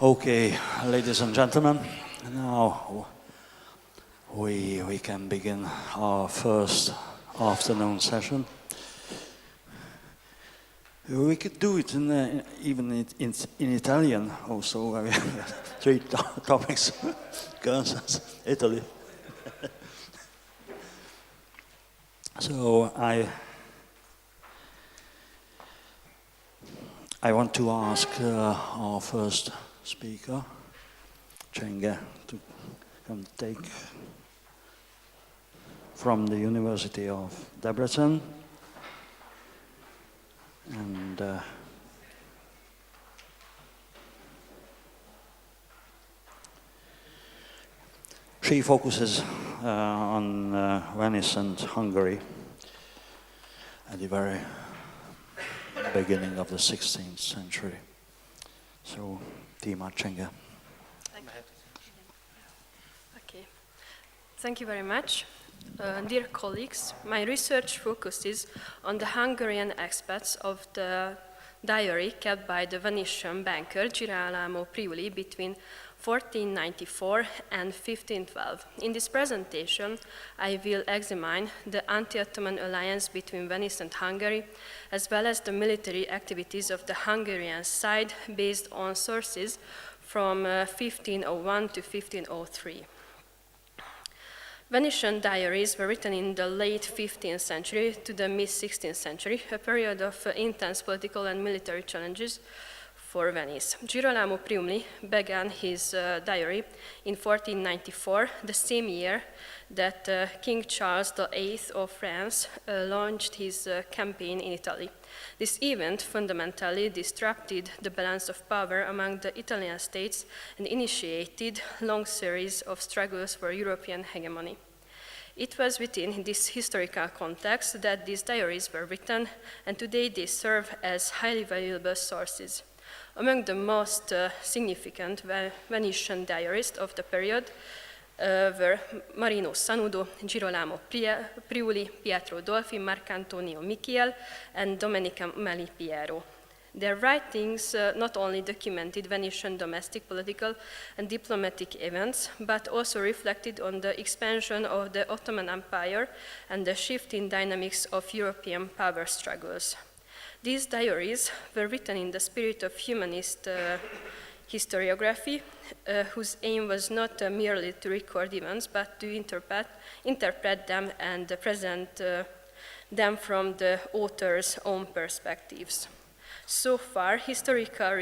Okay, ladies and gentlemen, now we can begin our first afternoon session. We could do it even in Italian also. We have 3 topics: Kansas, Italy. So I want to ask our first speaker, Csenge, to come take from the University of Debrecen. And she focuses on Venice and Hungary at the very beginning of the 16th century. So, Timár, Csenge. Okay. Thank you very much. Dear colleagues, my research focuses on the Hungarian aspects of the diary kept by the Venetian banker Girolamo Priuli between 1494 and 1512. In this presentation, I will examine the anti-Ottoman alliance between Venice and Hungary, as well as the military activities of the Hungarian side based on sources from 1501 to 1503. Venetian diaries were written in the late 15th century to the mid-16th century, a period of intense political and military challenges for Venice. Girolamo Priuli began his diary in 1494, the same year that King Charles VIII of France launched his campaign in Italy. This event fundamentally disrupted the balance of power among the Italian states and initiated a long series of struggles for European hegemony. It was within this historical context that these diaries were written, and today they serve as highly valuable sources. Among the most significant Venetian diarists of the period were Marino Sanudo, Girolamo Priuli, Pietro Dolfi, Marcantonio Michiel, and Domenica Malipiero. Their writings not only documented Venetian domestic, political, and diplomatic events, but also reflected on the expansion of the Ottoman Empire and the shifting dynamics of European power struggles. These diaries were written in the spirit of humanist historiography, whose aim was not merely to record events, but to interpret them and present them from the author's own perspectives. So far, historical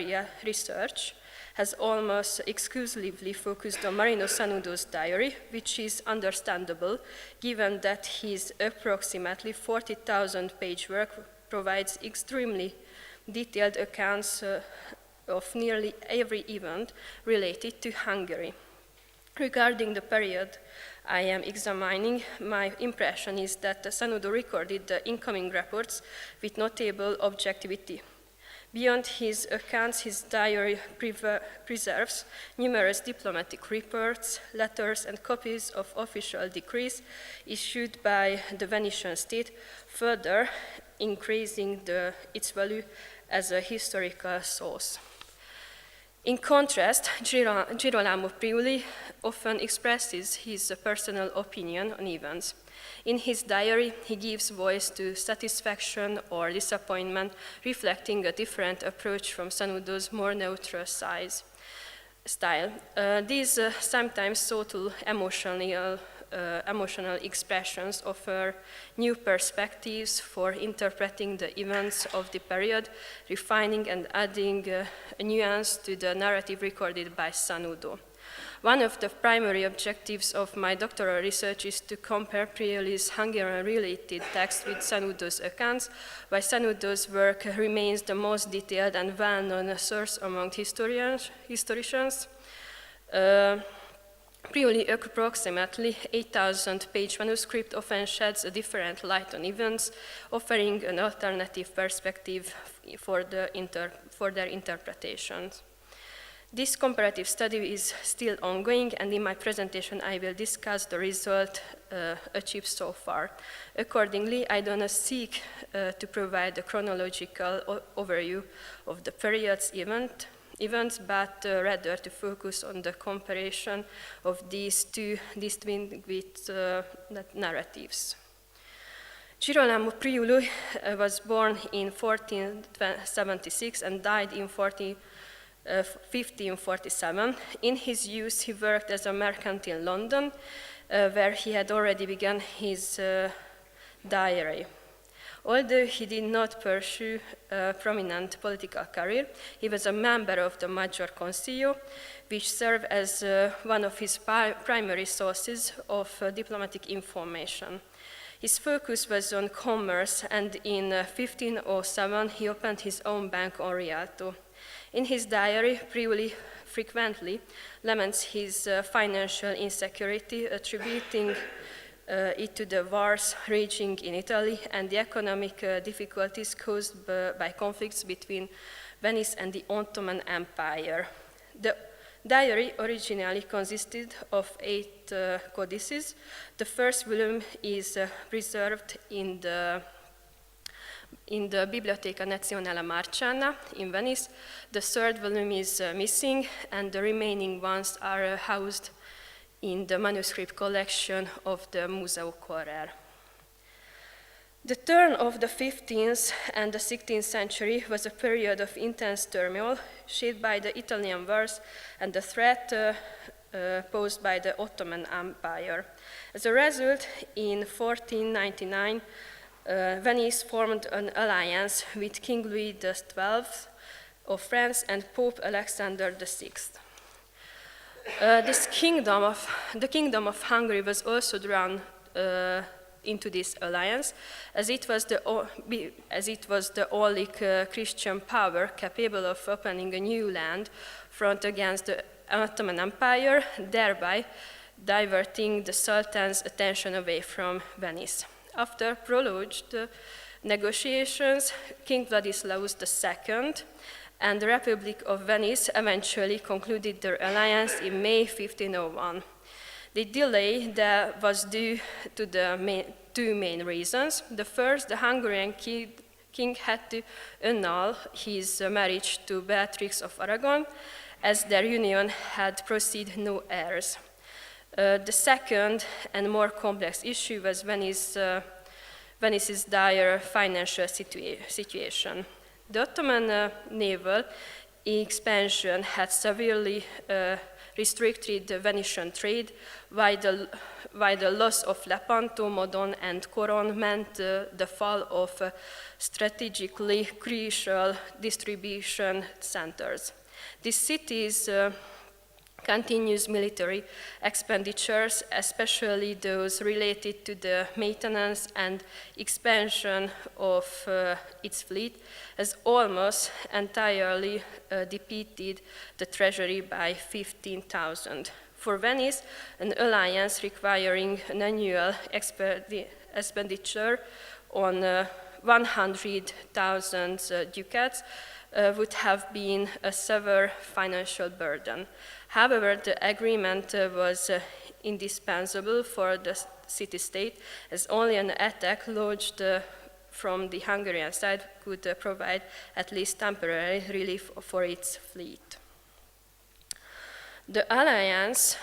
research has almost exclusively focused on Marino Sanudo's diary, which is understandable given that his approximately 40,000-page work provides extremely detailed accounts of nearly every event related to Hungary. Regarding the period I am examining, my impression is that Sanudo recorded the incoming reports with notable objectivity. Beyond his accounts, his diary preserves numerous diplomatic reports, letters, and copies of official decrees issued by the Venetian state, further increasing its value as a historical source. In contrast, Girolamo Priuli often expresses his personal opinion on events. In his diary, he gives voice to satisfaction or disappointment, reflecting a different approach from Sanudo's more neutral style. These sometimes subtle emotional expressions offer new perspectives for interpreting the events of the period, refining and adding a nuance to the narrative recorded by Sanudo. One of the primary objectives of my doctoral research is to compare Priuli's Hungarian-related text with Sanudo's accounts, while Sanudo's work remains the most detailed and well-known source among historians. Priuli approximately 8,000-page manuscript often sheds a different light on events, offering an alternative perspective for their interpretations. This comparative study is still ongoing, and in my presentation I will discuss the result achieved so far. Accordingly, I do not seek to provide a chronological overview of the period's events, but rather to focus on the comparison of these two distinguished narratives. Girolamo Priuli was born in 1476 and died in 1547. In his youth, he worked as a merchant in London, where he had already begun his diary. Although he did not pursue a prominent political career, he was a member of the Major Concilio, which served as one of his primary sources of diplomatic information. His focus was on commerce, and in 1507 he opened his own bank on Rialto. In his diary, Priuli frequently laments his financial insecurity, attributing it to the wars raging in Italy and the economic difficulties caused by conflicts between Venice and the Ottoman Empire. The diary originally consisted of 8 codices. The first volume is preserved in the Biblioteca Nazionale Marciana in Venice. The third volume is missing, and the remaining ones are housed in the manuscript collection of the Museo Correr. The turn of the 15th and the 16th century was a period of intense turmoil, shaped by the Italian wars and the threat posed by the Ottoman Empire. As a result, in 1499, Venice formed an alliance with King Louis XII of France and Pope Alexander VI. The Kingdom of Hungary was also drawn into this alliance, as it was the only Christian power capable of opening a new land front against the Ottoman Empire, thereby diverting the Sultan's attention away from Venice. After prolonged negotiations, King Vladislaus II and the Republic of Venice eventually concluded their alliance in May 1501. The delay was due to two main reasons. The first, the Hungarian king had to annul his marriage to Beatrix of Aragon, as their union had proceeded no heirs. The second and more complex issue was Venice's dire financial situation. The Ottoman naval expansion had severely restricted the Venetian trade, while the loss of Lepanto, Modon, and Coron meant the fall of strategically crucial distribution centers. These cities' continuous military expenditures, especially those related to the maintenance and expansion of its fleet, has almost entirely depleted the treasury by 15,000. For Venice, an alliance requiring an annual expenditure on 100,000 ducats would have been a severe financial burden. However, the agreement was indispensable for the city-state, as only an attack launched from the Hungarian side could provide at least temporary relief for its fleet. The alliance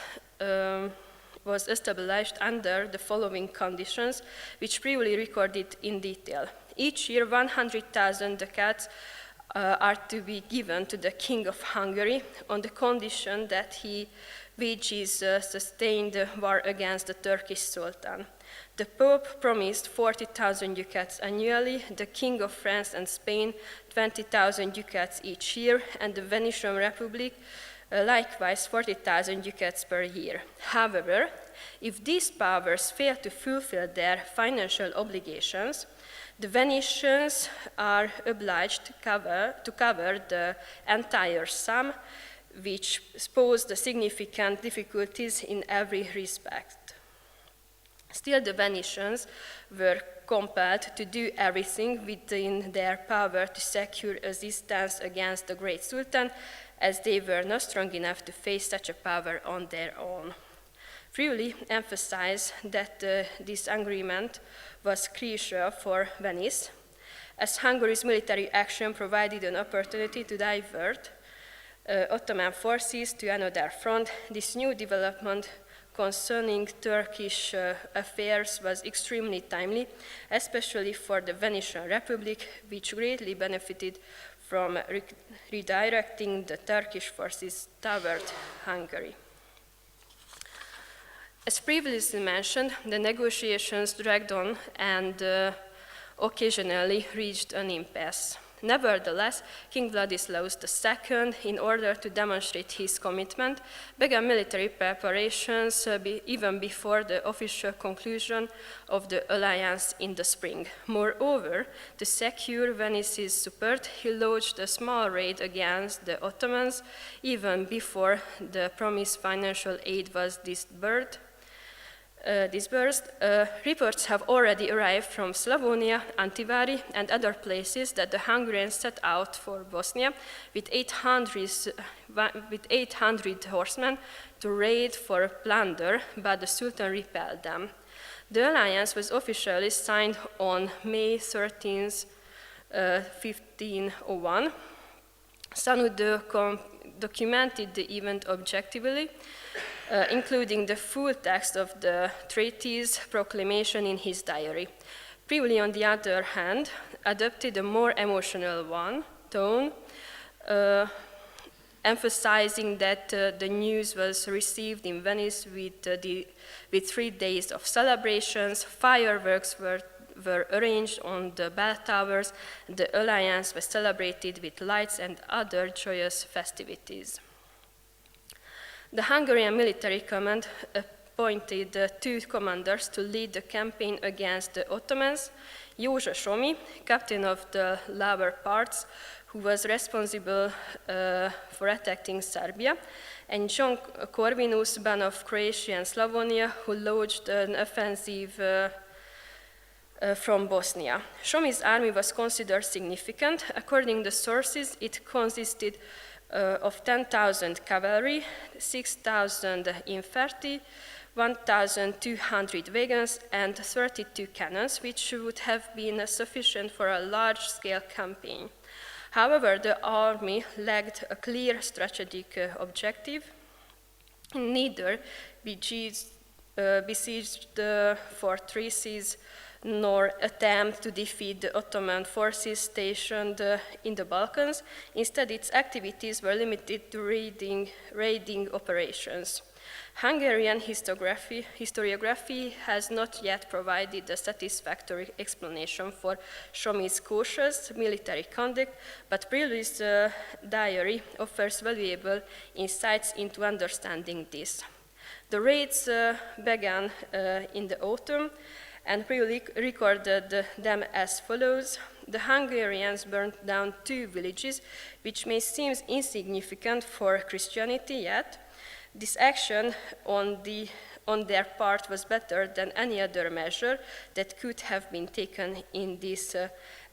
was established under the following conditions, which Priuli recorded in detail. Each year, 100,000 ducats are to be given to the King of Hungary on the condition that he wages sustained war against the Turkish Sultan. The Pope promised 40,000 ducats annually, the King of France and Spain 20,000 ducats each year, and the Venetian Republic likewise 40,000 ducats per year. However, if these powers fail to fulfill their financial obligations, the Venetians are obliged to cover the entire sum, which posed significant difficulties in every respect. Still, the Venetians were compelled to do everything within their power to secure assistance against the great Sultan, as they were not strong enough to face such a power on their own. Priuli emphasized that this agreement was crucial for Venice, as Hungary's military action provided an opportunity to divert Ottoman forces to another front. This new development concerning Turkish affairs was extremely timely, especially for the Venetian Republic, which greatly benefited from redirecting the Turkish forces toward Hungary. As previously mentioned, the negotiations dragged on and occasionally reached an impasse. Nevertheless, King Vladislaus II, in order to demonstrate his commitment, began military preparations even before the official conclusion of the alliance in the spring. Moreover, to secure Venice's support, he launched a small raid against the Ottomans even before the promised financial aid was disbursed. Reports have already arrived from Slavonia, Antivari, and other places that the Hungarians set out for Bosnia with 800 horsemen to raid for plunder, but the Sultan repelled them. The alliance was officially signed on May 13, 1501. Sanudo documented the event objectively, including the full text of the treaty's proclamation in his diary. Priuli, on the other hand, adopted a more emotional tone, emphasizing that the news was received in Venice with 3 days of celebrations. Fireworks were arranged on the bell towers. The alliance was celebrated with lights and other joyous festivities. The Hungarian military command appointed 2 commanders to lead the campaign against the Ottomans: József Somi, captain of the lower parts, who was responsible for attacking Serbia, and John Corvinus, ban of Croatia and Slavonia, who launched an offensive from Bosnia. Somi's army was considered significant. According to sources, it consisted of 10,000 cavalry, 6,000 infantry, 1,200 wagons, and 32 cannons, which would have been sufficient for a large-scale campaign. However, the army lacked a clear strategic objective. Neither besieged the fortresses nor attempt to defeat the Ottoman forces stationed in the Balkans. Instead, its activities were limited to raiding operations. Hungarian historiography has not yet provided a satisfactory explanation for Somi's cautious military conduct, but Priuli's diary offers valuable insights into understanding this. The raids began in the autumn, and Priuli recorded them as follows. The Hungarians burned down 2 villages, which may seem insignificant for Christianity, yet this action on their part was better than any other measure that could have been taken in this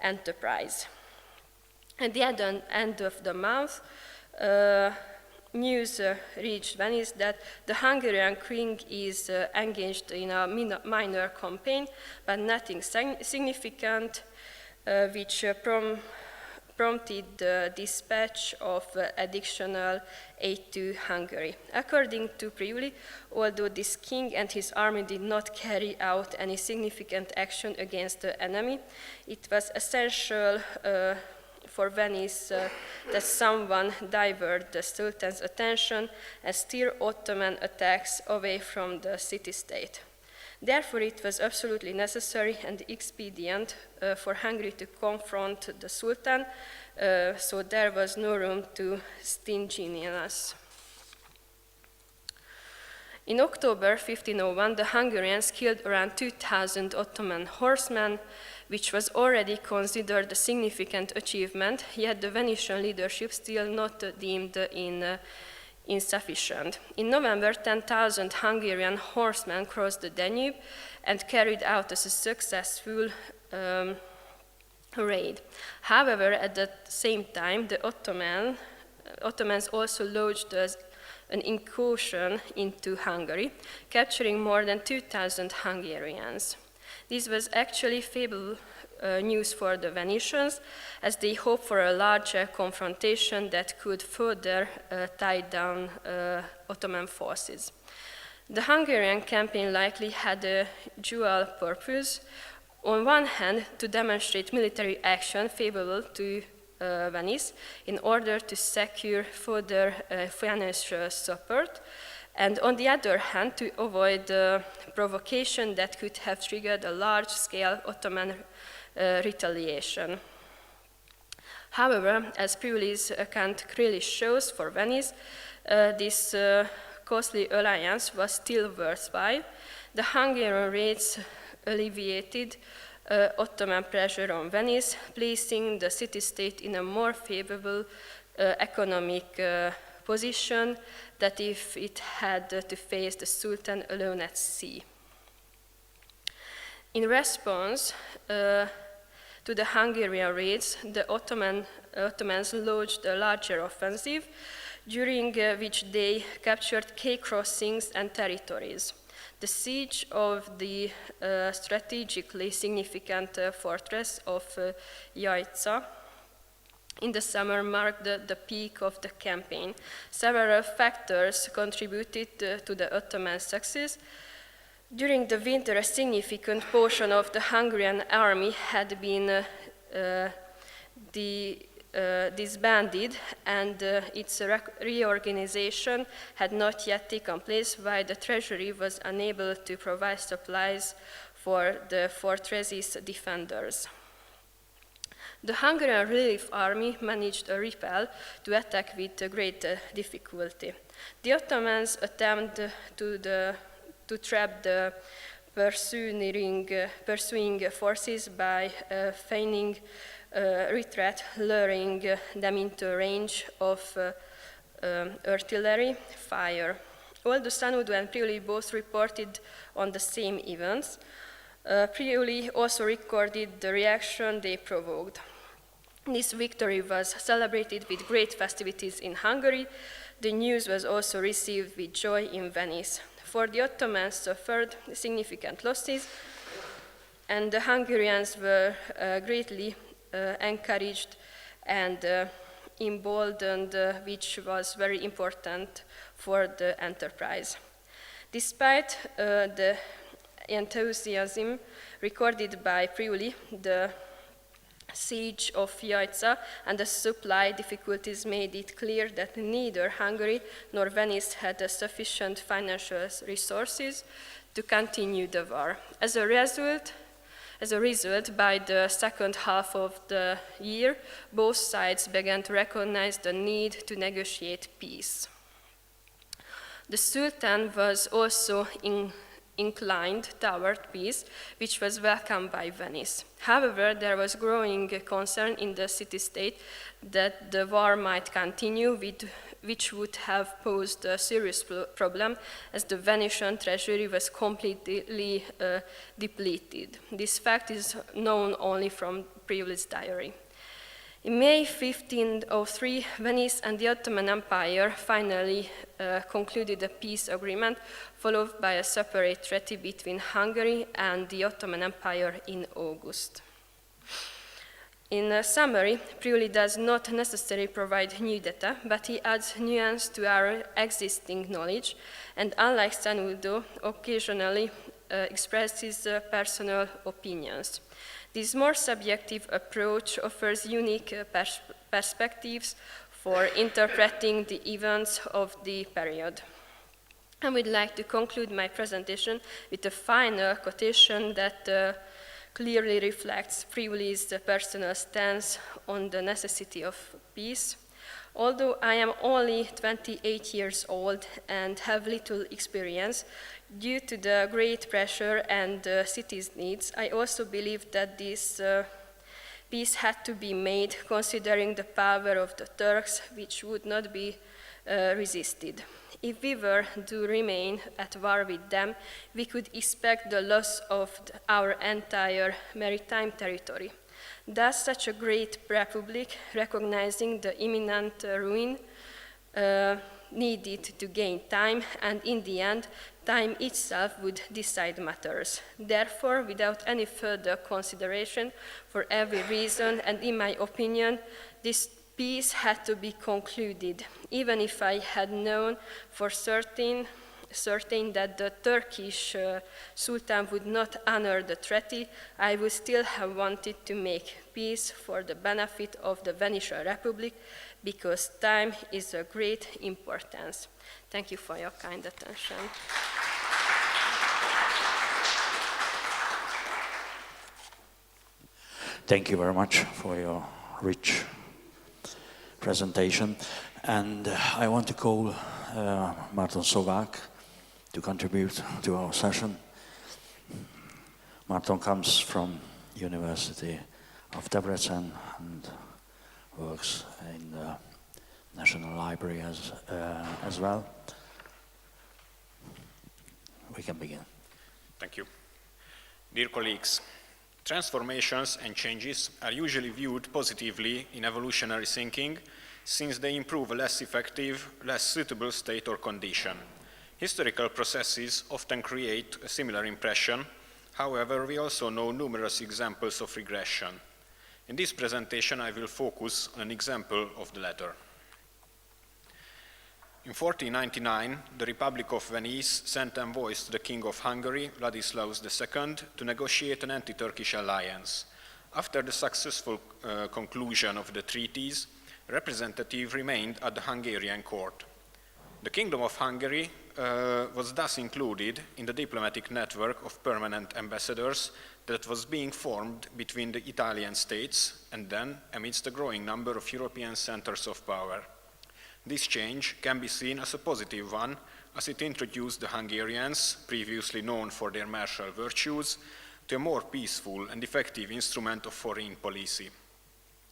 enterprise. At the end of the month, news reached Venice that the Hungarian king is engaged in a minor campaign, but nothing significant, which prompted the dispatch of additional aid to Hungary. According to Priuli, although this king and his army did not carry out any significant action against the enemy, it was essential for Venice that someone divert the Sultan's attention and steer Ottoman attacks away from the city-state. Therefore, it was absolutely necessary and expedient for Hungary to confront the Sultan, so there was no room to stinginess. In October 1501, the Hungarians killed around 2,000 Ottoman horsemen, which was already considered a significant achievement, yet the Venetian leadership still not deemed insufficient. In November, 10,000 Hungarian horsemen crossed the Danube and carried out a successful raid. However, at the same time, the Ottomans also launched an incursion into Hungary, capturing more than 2,000 Hungarians. This was actually news for the Venetians, as they hoped for a larger confrontation that could further tie down Ottoman forces. The Hungarian campaign likely had a dual purpose. On one hand, to demonstrate military action favorable to Venice in order to secure further financial support, and on the other hand, to avoid provocation that could have triggered a large-scale Ottoman retaliation. However, as Priuli's account clearly shows, for Venice, this costly alliance was still worthwhile. The Hungarian raids alleviated Ottoman pressure on Venice, placing the city-state in a more favorable economic position than if it had to face the Sultan alone at sea. In response to the Hungarian raids, the Ottomans launched a larger offensive, during which they captured key crossings and territories. The siege of the strategically significant fortress of Jajca in the summer marked the peak of the campaign. Several factors contributed to the Ottoman success. During the winter, a significant portion of the Hungarian army had been disbanded, and its reorganization had not yet taken place, while the treasury was unable to provide supplies for the fortress's defenders. The Hungarian relief army managed a repel to attack with great difficulty. The Ottomans attempted to trap the pursuing forces by feigning retreat, luring them into range of artillery fire. Although Sanudo and Priuli both reported on the same events, Priuli also recorded the reaction they provoked. This victory was celebrated with great festivities in Hungary. The news was also received with joy in Venice. For the Ottomans suffered significant losses, and the Hungarians were greatly encouraged and emboldened, which was very important for the enterprise. Despite the enthusiasm recorded by Priuli, the siege of Jajca and the supply difficulties made it clear that neither Hungary nor Venice had sufficient financial resources to continue the war. As a result, by the second half of the year, both sides began to recognize the need to negotiate peace. The Sultan was also inclined toward peace, which was welcomed by Venice. However, there was growing concern in the city-state that the war might continue, which would have posed a serious problem, as the Venetian treasury was completely depleted. This fact is known only from Priuli's diary. In May 1503, Venice and the Ottoman Empire finally concluded a peace agreement, followed by a separate treaty between Hungary and the Ottoman Empire in August. In summary, Priuli does not necessarily provide new data, but he adds nuance to our existing knowledge, and unlike Sanudo, occasionally expresses personal opinions. This more subjective approach offers unique perspectives for interpreting the events of the period. I would like to conclude my presentation with a final quotation that clearly reflects Priuli's personal stance on the necessity of peace. Although I am only 28 years old and have little experience, due to the great pressure and the city's needs, I also believe that this peace had to be made considering the power of the Turks, which would not be resisted. If we were to remain at war with them, we could expect the loss of our entire maritime territory. Thus, such a great republic, recognizing the imminent ruin, needed to gain time, and in the end, time itself would decide matters. Therefore, without any further consideration, for every reason, and in my opinion, this peace had to be concluded, even if I had known for certain that the Turkish Sultan would not honor the treaty. I would still have wanted to make peace for the benefit of the Venetian Republic, because time is of great importance. Thank you for your kind attention. Thank you very much for your rich presentation. And I want to call Márton Szovák to contribute to our session. Márton comes from University of Debrecen and works in the National Library as well. We can begin. Thank you. Dear colleagues, transformations and changes are usually viewed positively in evolutionary thinking, since they improve a less effective, less suitable state or condition. Historical processes often create a similar impression. However, we also know numerous examples of regression. In this presentation, I will focus on an example of the latter. In 1499, the Republic of Venice sent envoys to the King of Hungary, Ladislaus II, to negotiate an anti-Turkish alliance. After the successful conclusion of the treaties, a representative remained at the Hungarian court. The Kingdom of Hungary was thus included in the diplomatic network of permanent ambassadors that was being formed between the Italian states and then amidst a growing number of European centers of power. This change can be seen as a positive one, as it introduced the Hungarians, previously known for their martial virtues, to a more peaceful and effective instrument of foreign policy.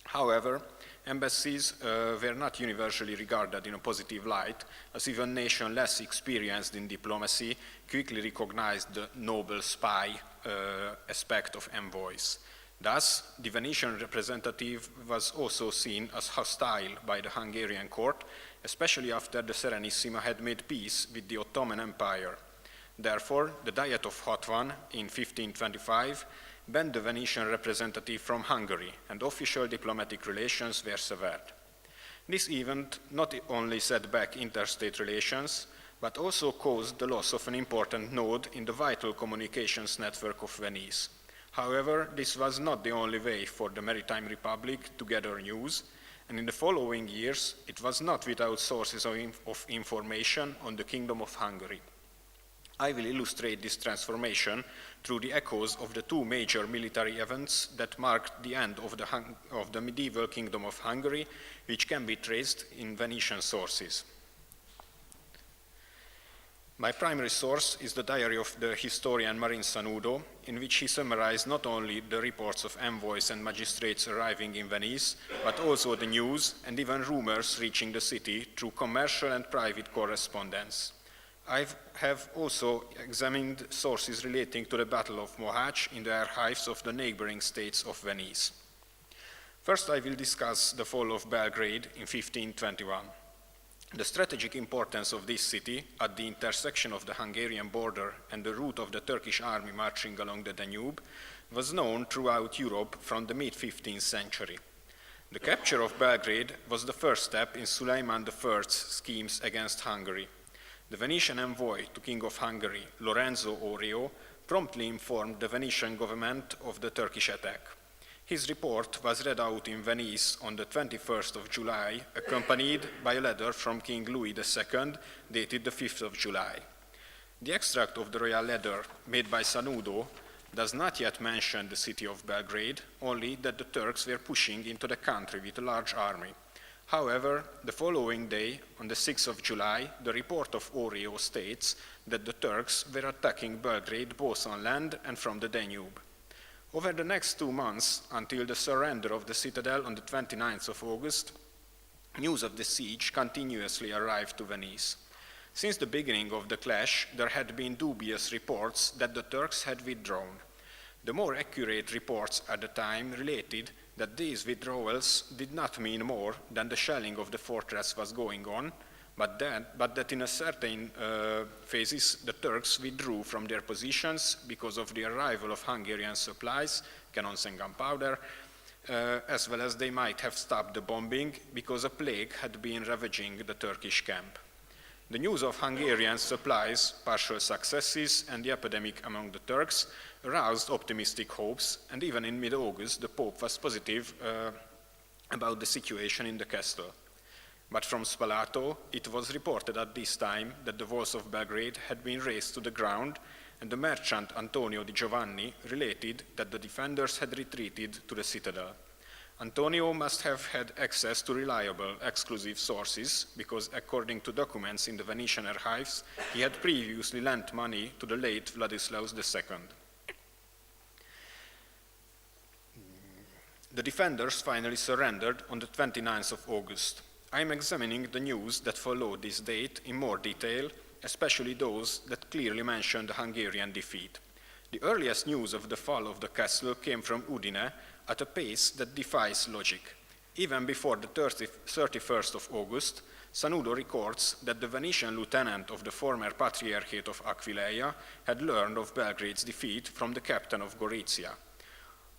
However, embassies were not universally regarded in a positive light, as even nations less experienced in diplomacy quickly recognized the noble spy aspect of envoys. Thus, the Venetian representative was also seen as hostile by the Hungarian court, especially after the Serenissima had made peace with the Ottoman Empire. Therefore, the Diet of Hatvan in 1525 banned the Venetian representative from Hungary, and official diplomatic relations were severed. This event not only set back interstate relations, but also caused the loss of an important node in the vital communications network of Venice. However, this was not the only way for the Maritime Republic to gather news, and in the following years, it was not without sources of information on the Kingdom of Hungary. I will illustrate this transformation through the echoes of the two major military events that marked the end of the medieval Kingdom of Hungary, which can be traced in Venetian sources. My primary source is the diary of the historian Marin Sanudo, in which he summarized not only the reports of envoys and magistrates arriving in Venice, but also the news and even rumors reaching the city through commercial and private correspondence. I have also examined sources relating to the Battle of Mohács in the archives of the neighboring states of Venice. First, I will discuss the fall of Belgrade in 1521. The strategic importance of this city at the intersection of the Hungarian border and the route of the Turkish army marching along the Danube was known throughout Europe from the mid-15th century. The capture of Belgrade was the first step in Suleiman I's schemes against Hungary. The Venetian envoy to King of Hungary, Lorenzo Orio, promptly informed the Venetian government of the Turkish attack. His report was read out in Venice on the 21st of July, accompanied by a letter from King Louis II, dated the 5th of July. The extract of the royal letter made by Sanudo does not yet mention the city of Belgrade, only that the Turks were pushing into the country with a large army. However, the following day, on the 6th of July, the report of Orio states that the Turks were attacking Belgrade both on land and from the Danube. Over the next 2 months, until the surrender of the citadel on the 29th of August, news of the siege continuously arrived to Venice. Since the beginning of the clash, there had been dubious reports that the Turks had withdrawn. The more accurate reports at the time related that these withdrawals did not mean more than the shelling of the fortress was going on, but that in a certain phases the Turks withdrew from their positions because of the arrival of Hungarian supplies, cannons and gunpowder, as well as they might have stopped the bombing because a plague had been ravaging the Turkish camp. The news of Hungarian supplies, partial successes, and the epidemic among the Turks aroused optimistic hopes, and even in mid-August the Pope was positive about the situation in the castle. But from Spalato, it was reported at this time that the walls of Belgrade had been razed to the ground, and the merchant Antonio di Giovanni related that the defenders had retreated to the citadel. Antonio must have had access to reliable, exclusive sources, because according to documents in the Venetian archives, he had previously lent money to the late Vladislaus II. The defenders finally surrendered on the 29th of August. I am examining the news that followed this date in more detail, especially those that clearly mention the Hungarian defeat. The earliest news of the fall of the castle came from Udine at a pace that defies logic. Even before the 31st of August, Sanudo records that the Venetian lieutenant of the former Patriarchate of Aquileia had learned of Belgrade's defeat from the captain of Gorizia.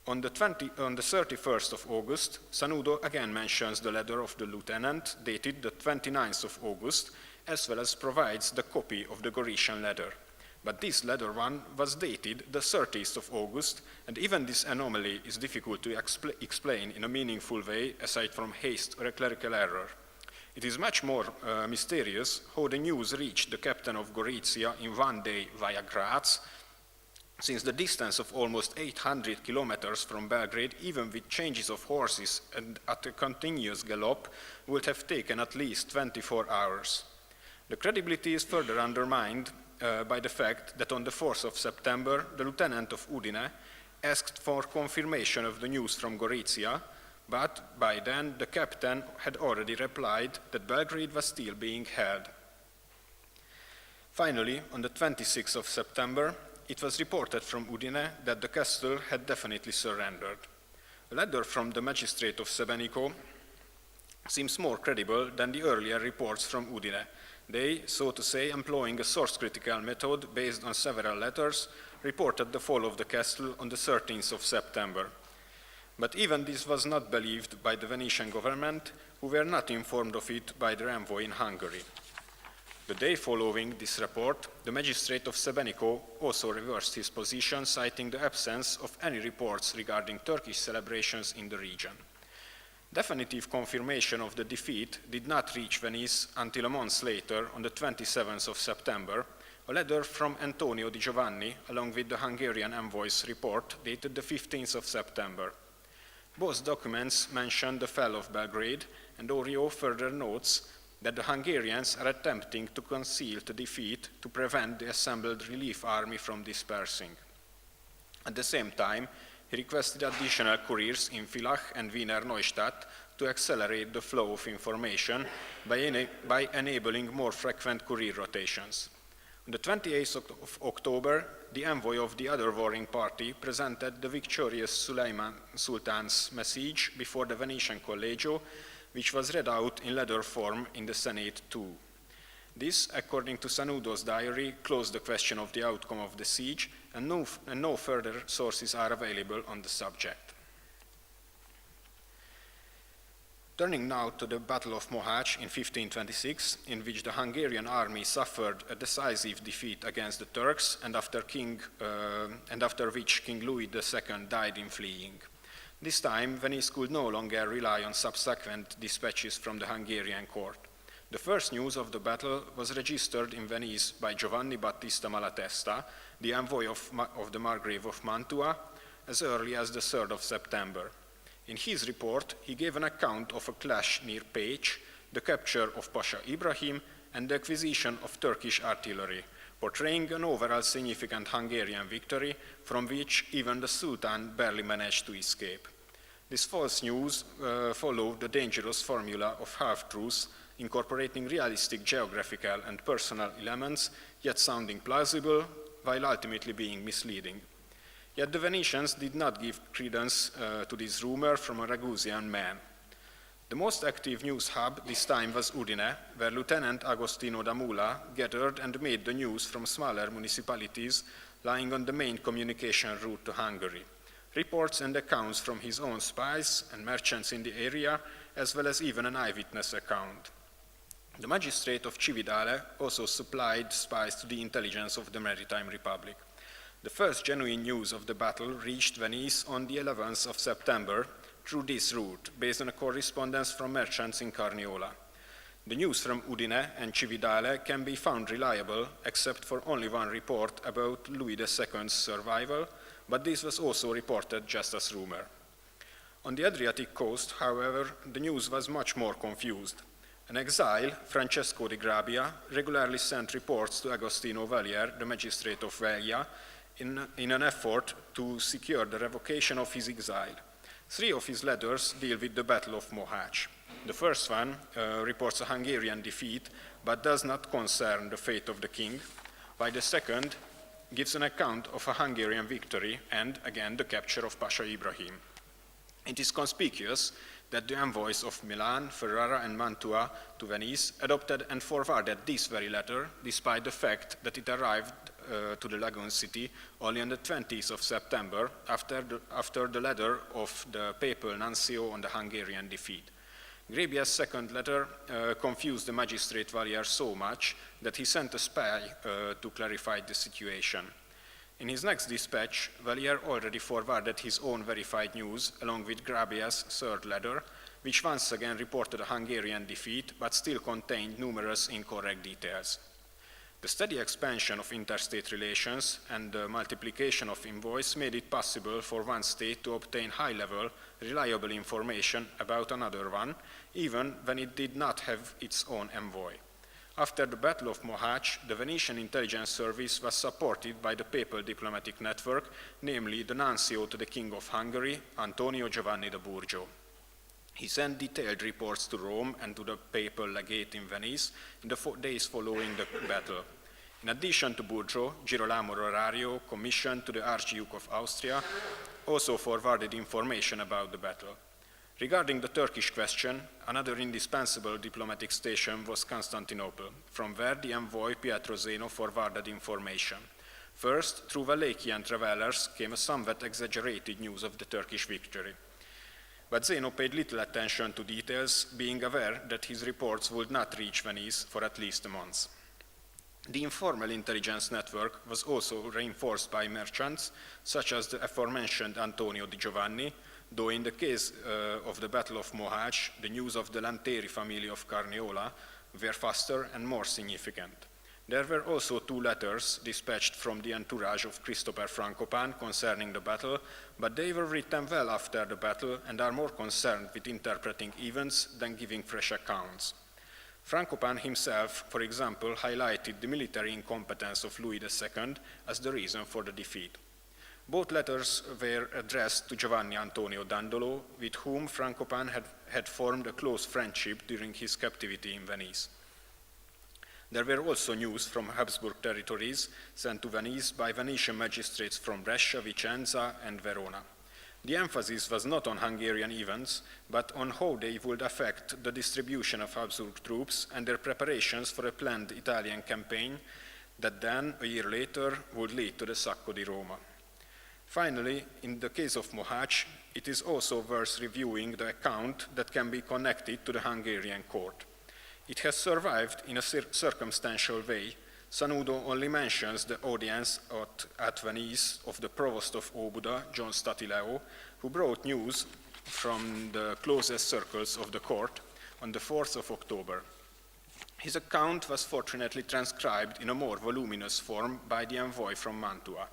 On the 31st of August, Sanudo again mentions the letter of the lieutenant, dated the 29th of August, as well as provides the copy of the Goritian letter. But this latter one was dated the 30th of August, and even this anomaly is difficult to explain in a meaningful way, aside from haste or a clerical error. It is much more mysterious how the news reached the captain of Gorizia in one day via Graz, since the distance of almost 800 kilometers from Belgrade, even with changes of horses and at a continuous gallop, would have taken at least 24 hours. The credibility is further undermined by the fact that on the 4th of September, the lieutenant of Udine asked for confirmation of the news from Gorizia, but by then the captain had already replied that Belgrade was still being held. Finally, on the 26th of September, it was reported from Udine that the castle had definitely surrendered. A letter from the magistrate of Sebenico seems more credible than the earlier reports from Udine. They, so to say, employing a source-critical method based on several letters, reported the fall of the castle on the 13th of September. But even this was not believed by the Venetian government, who were not informed of it by their envoy in Hungary. The day following this report, the magistrate of Sebenico also reversed his position, citing the absence of any reports regarding Turkish celebrations in the region. Definitive confirmation of the defeat did not reach Venice until a month later, on the 27th of September. A letter from Antonio di Giovanni, along with the Hungarian envoy's report, dated the 15th of September. Both documents mention the fall of Belgrade, and Orio further notes that the Hungarians are attempting to conceal the defeat to prevent the assembled relief army from dispersing. At the same time, he requested additional couriers in Villach and Wiener Neustadt to accelerate the flow of information by enabling more frequent courier rotations. On the 28th of October, the envoy of the other warring party presented the victorious Suleiman Sultan's message before the Venetian Collegio, which was read out in letter form in the Senate too. This, according to Sanudo's diary, closed the question of the outcome of the siege, and no further sources are available on the subject. Turning now to the Battle of Mohács in 1526, in which the Hungarian army suffered a decisive defeat against the Turks, and after which King Louis II died in fleeing. This time, Venice could no longer rely on subsequent dispatches from the Hungarian court. The first news of the battle was registered in Venice by Giovanni Battista Malatesta, the envoy of the Margrave of Mantua, as early as the 3rd of September. In his report, he gave an account of a clash near Pécs, the capture of Pasha Ibrahim, and the acquisition of Turkish artillery, portraying an overall significant Hungarian victory from which even the Sultan barely managed to escape. This false news followed the dangerous formula of half-truths, incorporating realistic geographical and personal elements, yet sounding plausible, while ultimately being misleading. Yet the Venetians did not give credence to this rumor from a Ragusian man. The most active news hub this time was Udine, where Lieutenant Agostino da Mula gathered and made the news from smaller municipalities lying on the main communication route to Hungary. Reports and accounts from his own spies and merchants in the area, as well as even an eyewitness account. The magistrate of Cividale also supplied spies to the intelligence of the Maritime Republic. The first genuine news of the battle reached Venice on the 11th of September through this route, based on a correspondence from merchants in Carniola. The news from Udine and Cividale can be found reliable, except for only one report about Louis II's survival, but this was also reported just as rumor. On the Adriatic coast, however, the news was much more confused. An exile, Francesco di Grabia, regularly sent reports to Agostino Valier, the magistrate of Velia, in an effort to secure the revocation of his exile. 3 of his letters deal with the Battle of Mohács. The first one reports a Hungarian defeat, but does not concern the fate of the king, while the second gives an account of a Hungarian victory and, again, the capture of Pasha Ibrahim. It is conspicuous that the envoys of Milan, Ferrara, and Mantua to Venice adopted and forwarded this very letter, despite the fact that it arrived to the lagoon city only on the 20th of September, after the letter of the papal nuncio on the Hungarian defeat. Grabia's second letter confused the magistrate Valier so much that he sent a spy to clarify the situation. In his next dispatch, Valier already forwarded his own verified news along with Grabia's third letter, which once again reported a Hungarian defeat but still contained numerous incorrect details. The steady expansion of interstate relations and the multiplication of envoys made it possible for one state to obtain high-level, reliable information about another one, even when it did not have its own envoy. After the Battle of Mohács, the Venetian intelligence service was supported by the papal diplomatic network, namely the nuncio to the King of Hungary, Antonio Giovanni da Burgio. He sent detailed reports to Rome and to the papal legate in Venice in the days following the battle. In addition to Burgio, Girolamo Rorario, commissioned to the Archduke of Austria, also forwarded information about the battle. Regarding the Turkish question, another indispensable diplomatic station was Constantinople, from where the envoy Pietro Zeno forwarded information. First, through Wallachian travelers came a somewhat exaggerated news of the Turkish victory. But Zeno paid little attention to details, being aware that his reports would not reach Venice for at least a month. The informal intelligence network was also reinforced by merchants, such as the aforementioned Antonio di Giovanni, though in the case of the Battle of Mohács, the news of the Lanteri family of Carniola were faster and more significant. There were also 2 letters dispatched from the entourage of Christopher Frankopan concerning the battle, but they were written well after the battle and are more concerned with interpreting events than giving fresh accounts. Frankopan himself, for example, highlighted the military incompetence of Louis II as the reason for the defeat. Both letters were addressed to Giovanni Antonio Dandolo, with whom Frankopan had formed a close friendship during his captivity in Venice. There were also news from Habsburg territories sent to Venice by Venetian magistrates from Brescia, Vicenza, and Verona. The emphasis was not on Hungarian events, but on how they would affect the distribution of Habsburg troops and their preparations for a planned Italian campaign that then, a year later, would lead to the Sacco di Roma. Finally, in the case of Mohács, it is also worth reviewing the account that can be connected to the Hungarian court. It has survived in a circumstantial way. Sanudo only mentions the audience at Venice of the provost of Óbuda, John Statileo, who brought news from the closest circles of the court on the 4th of October. His account was fortunately transcribed in a more voluminous form by the envoy from Mantua.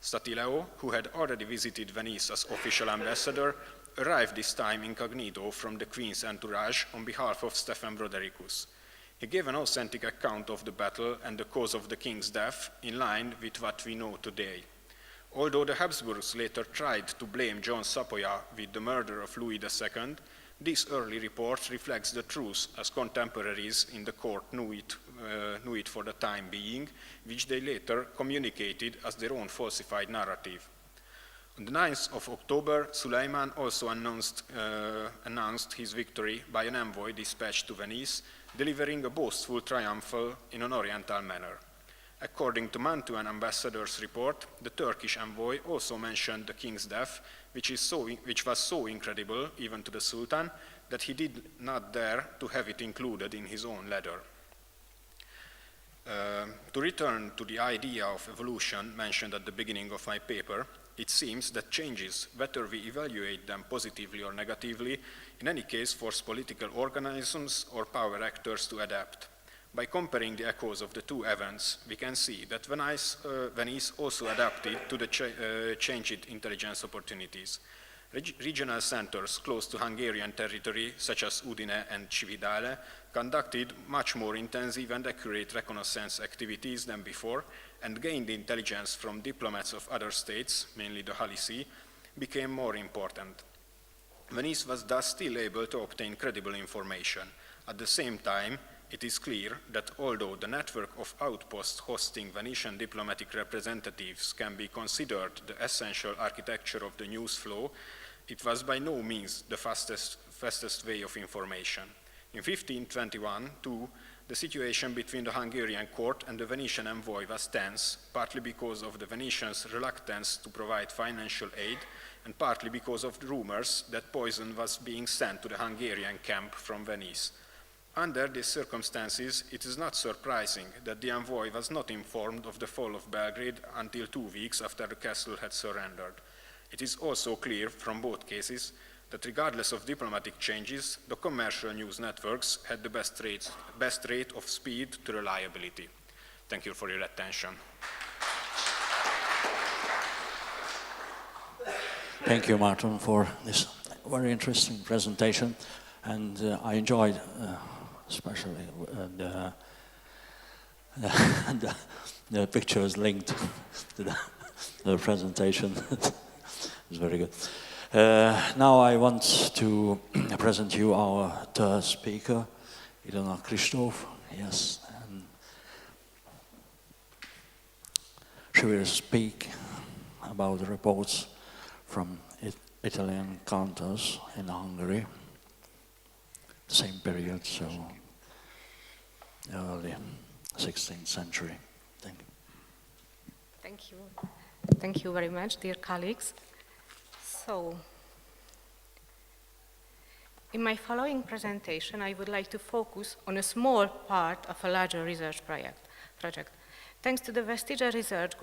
Statileo, who had already visited Venice as official ambassador, arrived this time incognito from the Queen's entourage on behalf of Stephen Brodericus. He gave an authentic account of the battle and the cause of the king's death, in line with what we know today. Although the Habsburgs later tried to blame John Sapoya with the murder of Louis II, this early report reflects the truth as contemporaries in the court knew it for the time being, which they later communicated as their own falsified narrative. On the 9th of October, Suleiman also announced his victory by an envoy dispatched to Venice, delivering a boastful triumphal in an oriental manner. According to Mantuan ambassador's report, the Turkish envoy also mentioned the king's death, which was so incredible, even to the Sultan, that he did not dare to have it included in his own letter. To return to the idea of evolution mentioned at the beginning of my paper, it seems that changes, whether we evaluate them positively or negatively, in any case force political organisms or power actors to adapt. By comparing the echoes of the two events, we can see that Venice also adapted to the changed intelligence opportunities. Regional centers close to Hungarian territory, such as Udine and Cividale, conducted much more intensive and accurate reconnaissance activities than before, and gained intelligence from diplomats of other states, mainly the Holy See, became more important. Venice was thus still able to obtain credible information. At the same time, it is clear that although the network of outposts hosting Venetian diplomatic representatives can be considered the essential architecture of the news flow, it was by no means the fastest way of information. In 1521, too, the situation between the Hungarian court and the Venetian envoy was tense, partly because of the Venetians' reluctance to provide financial aid, and partly because of the rumors that poison was being sent to the Hungarian camp from Venice. Under these circumstances, it is not surprising that the envoy was not informed of the fall of Belgrade until 2 weeks after the castle had surrendered. It is also clear from both cases that regardless of diplomatic changes, the commercial news networks had the best rate of speed to reliability. Thank you for your attention. Thank you, Márton, for this very interesting presentation, and I enjoyed especially the pictures linked to the presentation. It's very good. Now I want to present you our third speaker, Ilona Kristóf. Yes, and she will speak about the reports from Italian counters in Hungary, same period, so early 16th century. Thank you. Thank you. Thank you very much, dear colleagues. So, in my following presentation, I would like to focus on a small part of a larger research project. Thanks to the Vestigia Research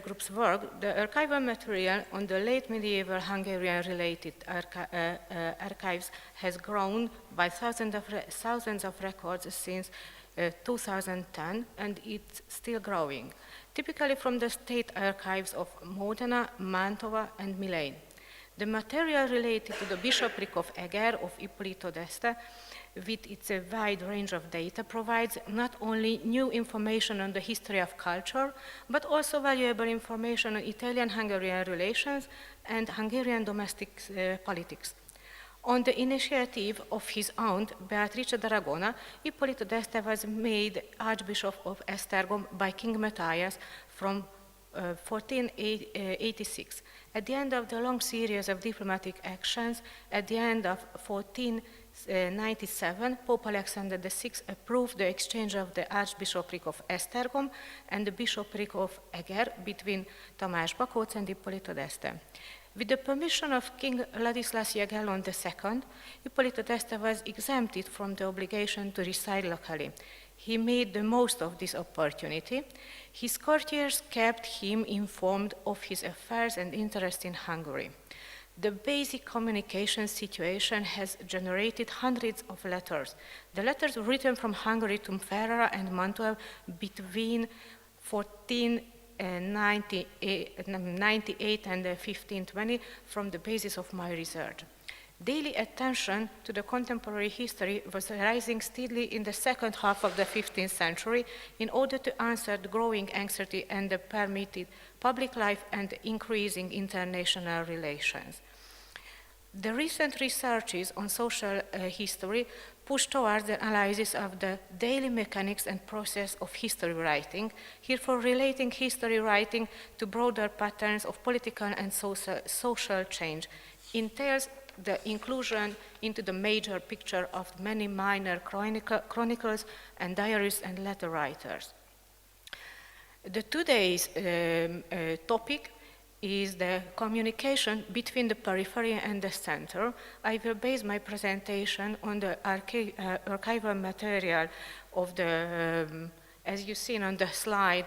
Group's work, the archival material on the late medieval Hungarian-related archives has grown by thousands of records since 2010, and it's still growing, typically from the state archives of Modena, Mantova, and Milan. The material related to the bishopric of Eger of Ippolito d'Este, with its wide range of data, provides not only new information on the history of culture, but also valuable information on Italian-Hungarian relations and Hungarian domestic politics. On the initiative of his aunt, Beatrice d'Aragona, Ippolito d'Este was made Archbishop of Esztergom by King Matthias from 1486. At the end of the long series of diplomatic actions, at the end of 1497, Pope Alexander VI approved the exchange of the Archbishopric of Esztergom and the Bishopric of Eger between Tamás Bakóc and Ippolito d'Este. With the permission of King Ladislas Jagellon II, Ippolito d'Este was exempted from the obligation to reside locally. He made the most of this opportunity. His courtiers kept him informed of his affairs and interests in Hungary. The basic communication situation has generated hundreds of letters. The letters written from Hungary to Ferrara and Mantua between 1498 and 1520 form the basis of my research. Daily attention to the contemporary history was rising steadily in the second half of the 15th century in order to answer the growing anxiety and the permitted public life and increasing international relations. The recent researches on social history push towards the analysis of the daily mechanics and process of history writing, herefore relating history writing to broader patterns of political and social change, entails the inclusion into the major picture of many minor chronicles and diaries and letter writers. Today's topic is the communication between the periphery and the center. I will base my presentation on the archival material of the, as you've seen on the slide,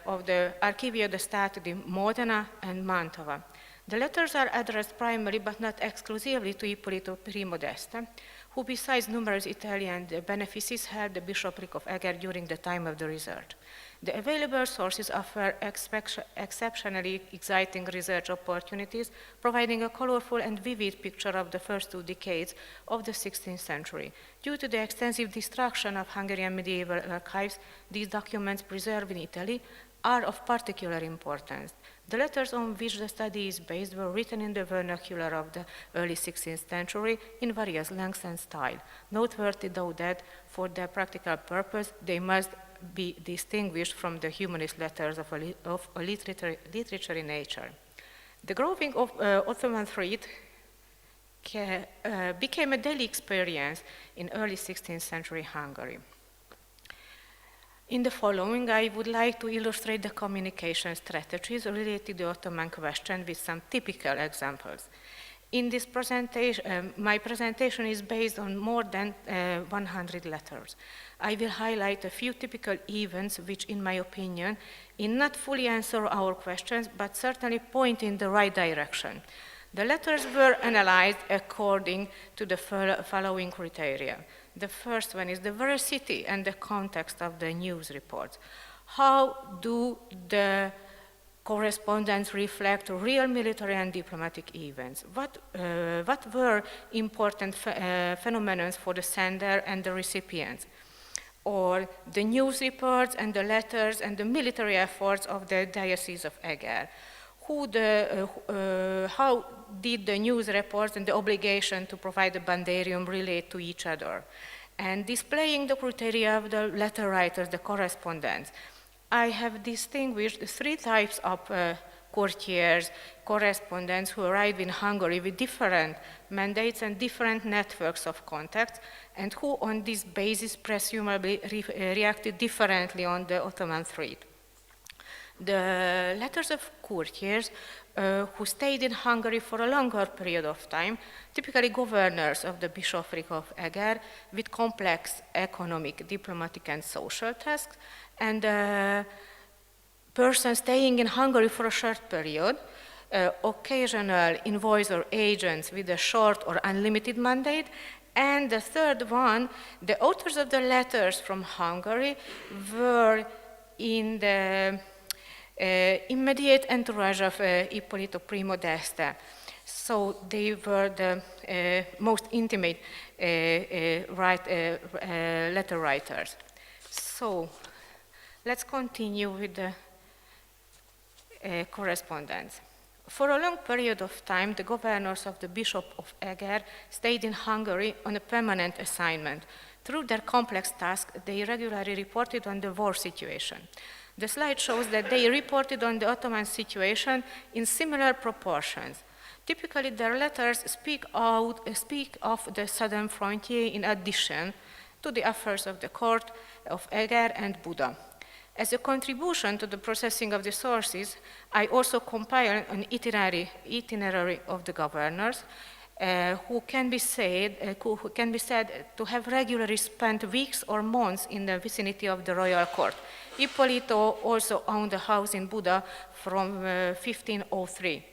of the Archivio di Stato di Modena and Mantova. The letters are addressed primarily, but not exclusively, to Ippolito Primo d'Este, who besides numerous Italian benefices held the bishopric of Eger during the time of the research. The available sources offer exceptionally exciting research opportunities, providing a colorful and vivid picture of the first 2 decades of the 16th century. Due to the extensive destruction of Hungarian medieval archives, these documents preserved in Italy are of particular importance. The letters on which the study is based were written in the vernacular of the early 16th century in various lengths and style. Noteworthy though that, for their practical purpose, they must be distinguished from the humanist letters of a literary nature. The growing of Ottoman threat became a daily experience in early 16th century Hungary. In the following, I would like to illustrate the communication strategies related to the Ottoman question with some typical examples. In this presentation, my presentation is based on more than 100 letters. I will highlight a few typical events which, in my opinion, not fully answer our questions, but certainly point in the right direction. The letters were analyzed according to the following criteria. The first one is the veracity and the context of the news reports. How do the correspondence reflect real military and diplomatic events? What were important phenomena for the sender and the recipients? Or the news reports and the letters and the military efforts of the Diocese of Eger? How did the news reports and the obligation to provide the banderium relate to each other? And displaying the criteria of the letter writers, the correspondents, I have distinguished 3 types of courtiers, correspondents who arrived in Hungary with different mandates and different networks of contacts, and who on this basis presumably reacted differently on the Ottoman threat. The letters of courtiers who stayed in Hungary for a longer period of time, typically governors of the bishopric of Eger with complex economic, diplomatic and social tasks, and persons staying in Hungary for a short period, occasional envoys or agents with a short or unlimited mandate, and the third one, the authors of the letters from Hungary were in the immediate entourage of Ippolito Primo d'Este. So they were the most intimate letter writers. So let's continue with the correspondence. For a long period of time, the governors of the Bishop of Eger stayed in Hungary on a permanent assignment. Through their complex task, they regularly reported on the war situation. The slide shows that they reported on the Ottoman situation in similar proportions. Typically, their letters speak of the southern frontier in addition to the affairs of the court of Eger and Buda. As a contribution to the processing of the sources, I also compiled an itinerary of the governors who can be said to have regularly spent weeks or months in the vicinity of the royal court. Ippolito also owned a house in Buda from 1503.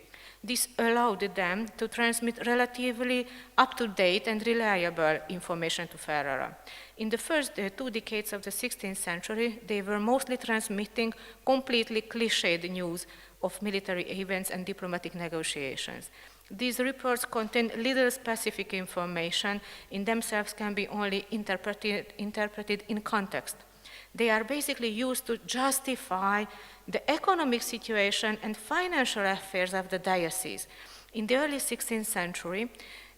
This allowed them to transmit relatively up-to-date and reliable information to Ferrara. In the first 2 decades of the 16th century, they were mostly transmitting completely cliched news of military events and diplomatic negotiations. These reports contain little specific information, in themselves can be only interpreted in context. They are basically used to justify the economic situation and financial affairs of the diocese. In the early 16th century,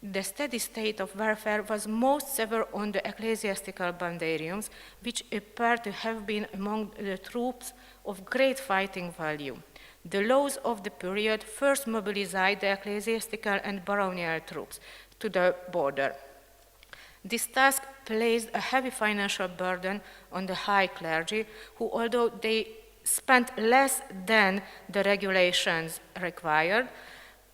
The steady state of warfare was most severe on the ecclesiastical banderiums, which appear to have been among the troops of great fighting value. The laws of the period first mobilized the ecclesiastical and baronial troops to the border. This task placed a heavy financial burden on the high clergy, who, although they spent less than the regulations required,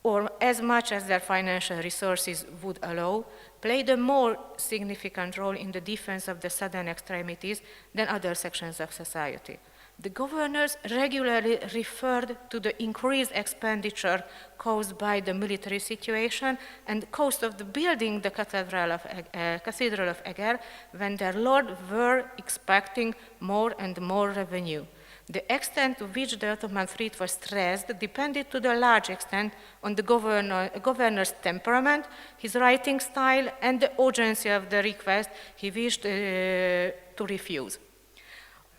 or as much as their financial resources would allow, played a more significant role in the defense of the southern extremities than other sections of society. The governors regularly referred to the increased expenditure caused by the military situation and the cost of the building the Cathedral of Eger, when their lords were expecting more and more revenue. The extent to which the Ottoman fleet was stressed depended to a large extent on the governor's temperament, his writing style, and the urgency of the request he wished to refuse.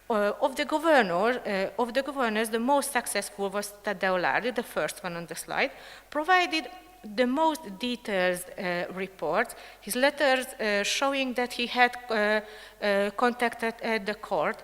Of the governors, the most successful was Taddeo Lardi, the first one on the slide, provided the most detailed reports. His letters showing that he had contacted the court,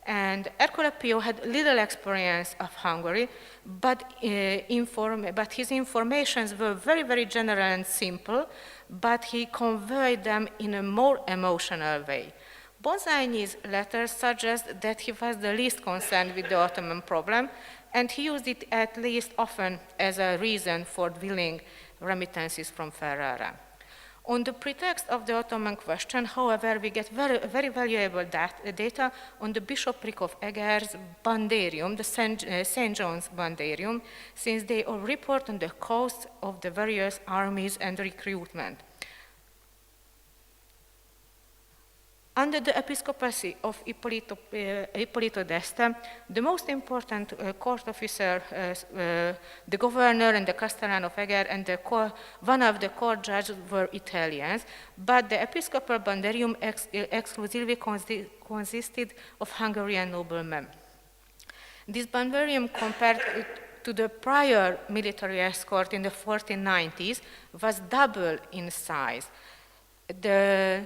and Ercole Pio had little experience of Hungary, but his informations were very, very general and simple, but he conveyed them in a more emotional way. Bonzani's letters suggest that he was the least concerned with the Ottoman problem, and he used it at least often as a reason for willing remittances from Ferrara. On the pretext of the Ottoman question, however, we get very, very valuable data on the bishopric of Eger's banderium, the St. John's banderium, since they all report on the costs of the various armies and recruitment. Under the episcopacy of Ippolito d'Este, the most important court officer, the governor and the castellan of Eger, and one of the court judges were Italians, but the episcopal banderium exclusively consisted of Hungarian noblemen. This banderium, compared to the prior military escort in the 1490s, was double in size. The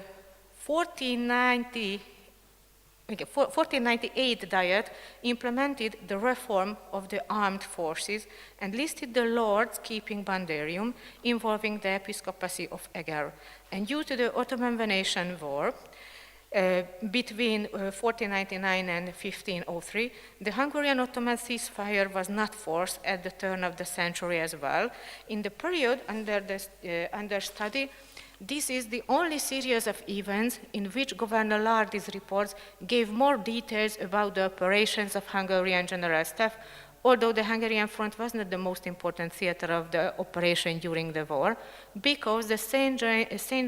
1498 Diet implemented the reform of the armed forces and listed the lords keeping banderium involving the episcopacy of Eger. And due to the Ottoman-Venetian War between 1499 and 1503, the Hungarian-Ottoman ceasefire was not forced at the turn of the century as well. In the period under study, this is the only series of events in which Governor Lardi's reports gave more details about the operations of Hungarian General Staff, although the Hungarian front was not the most important theater of the operation during the war, because the St.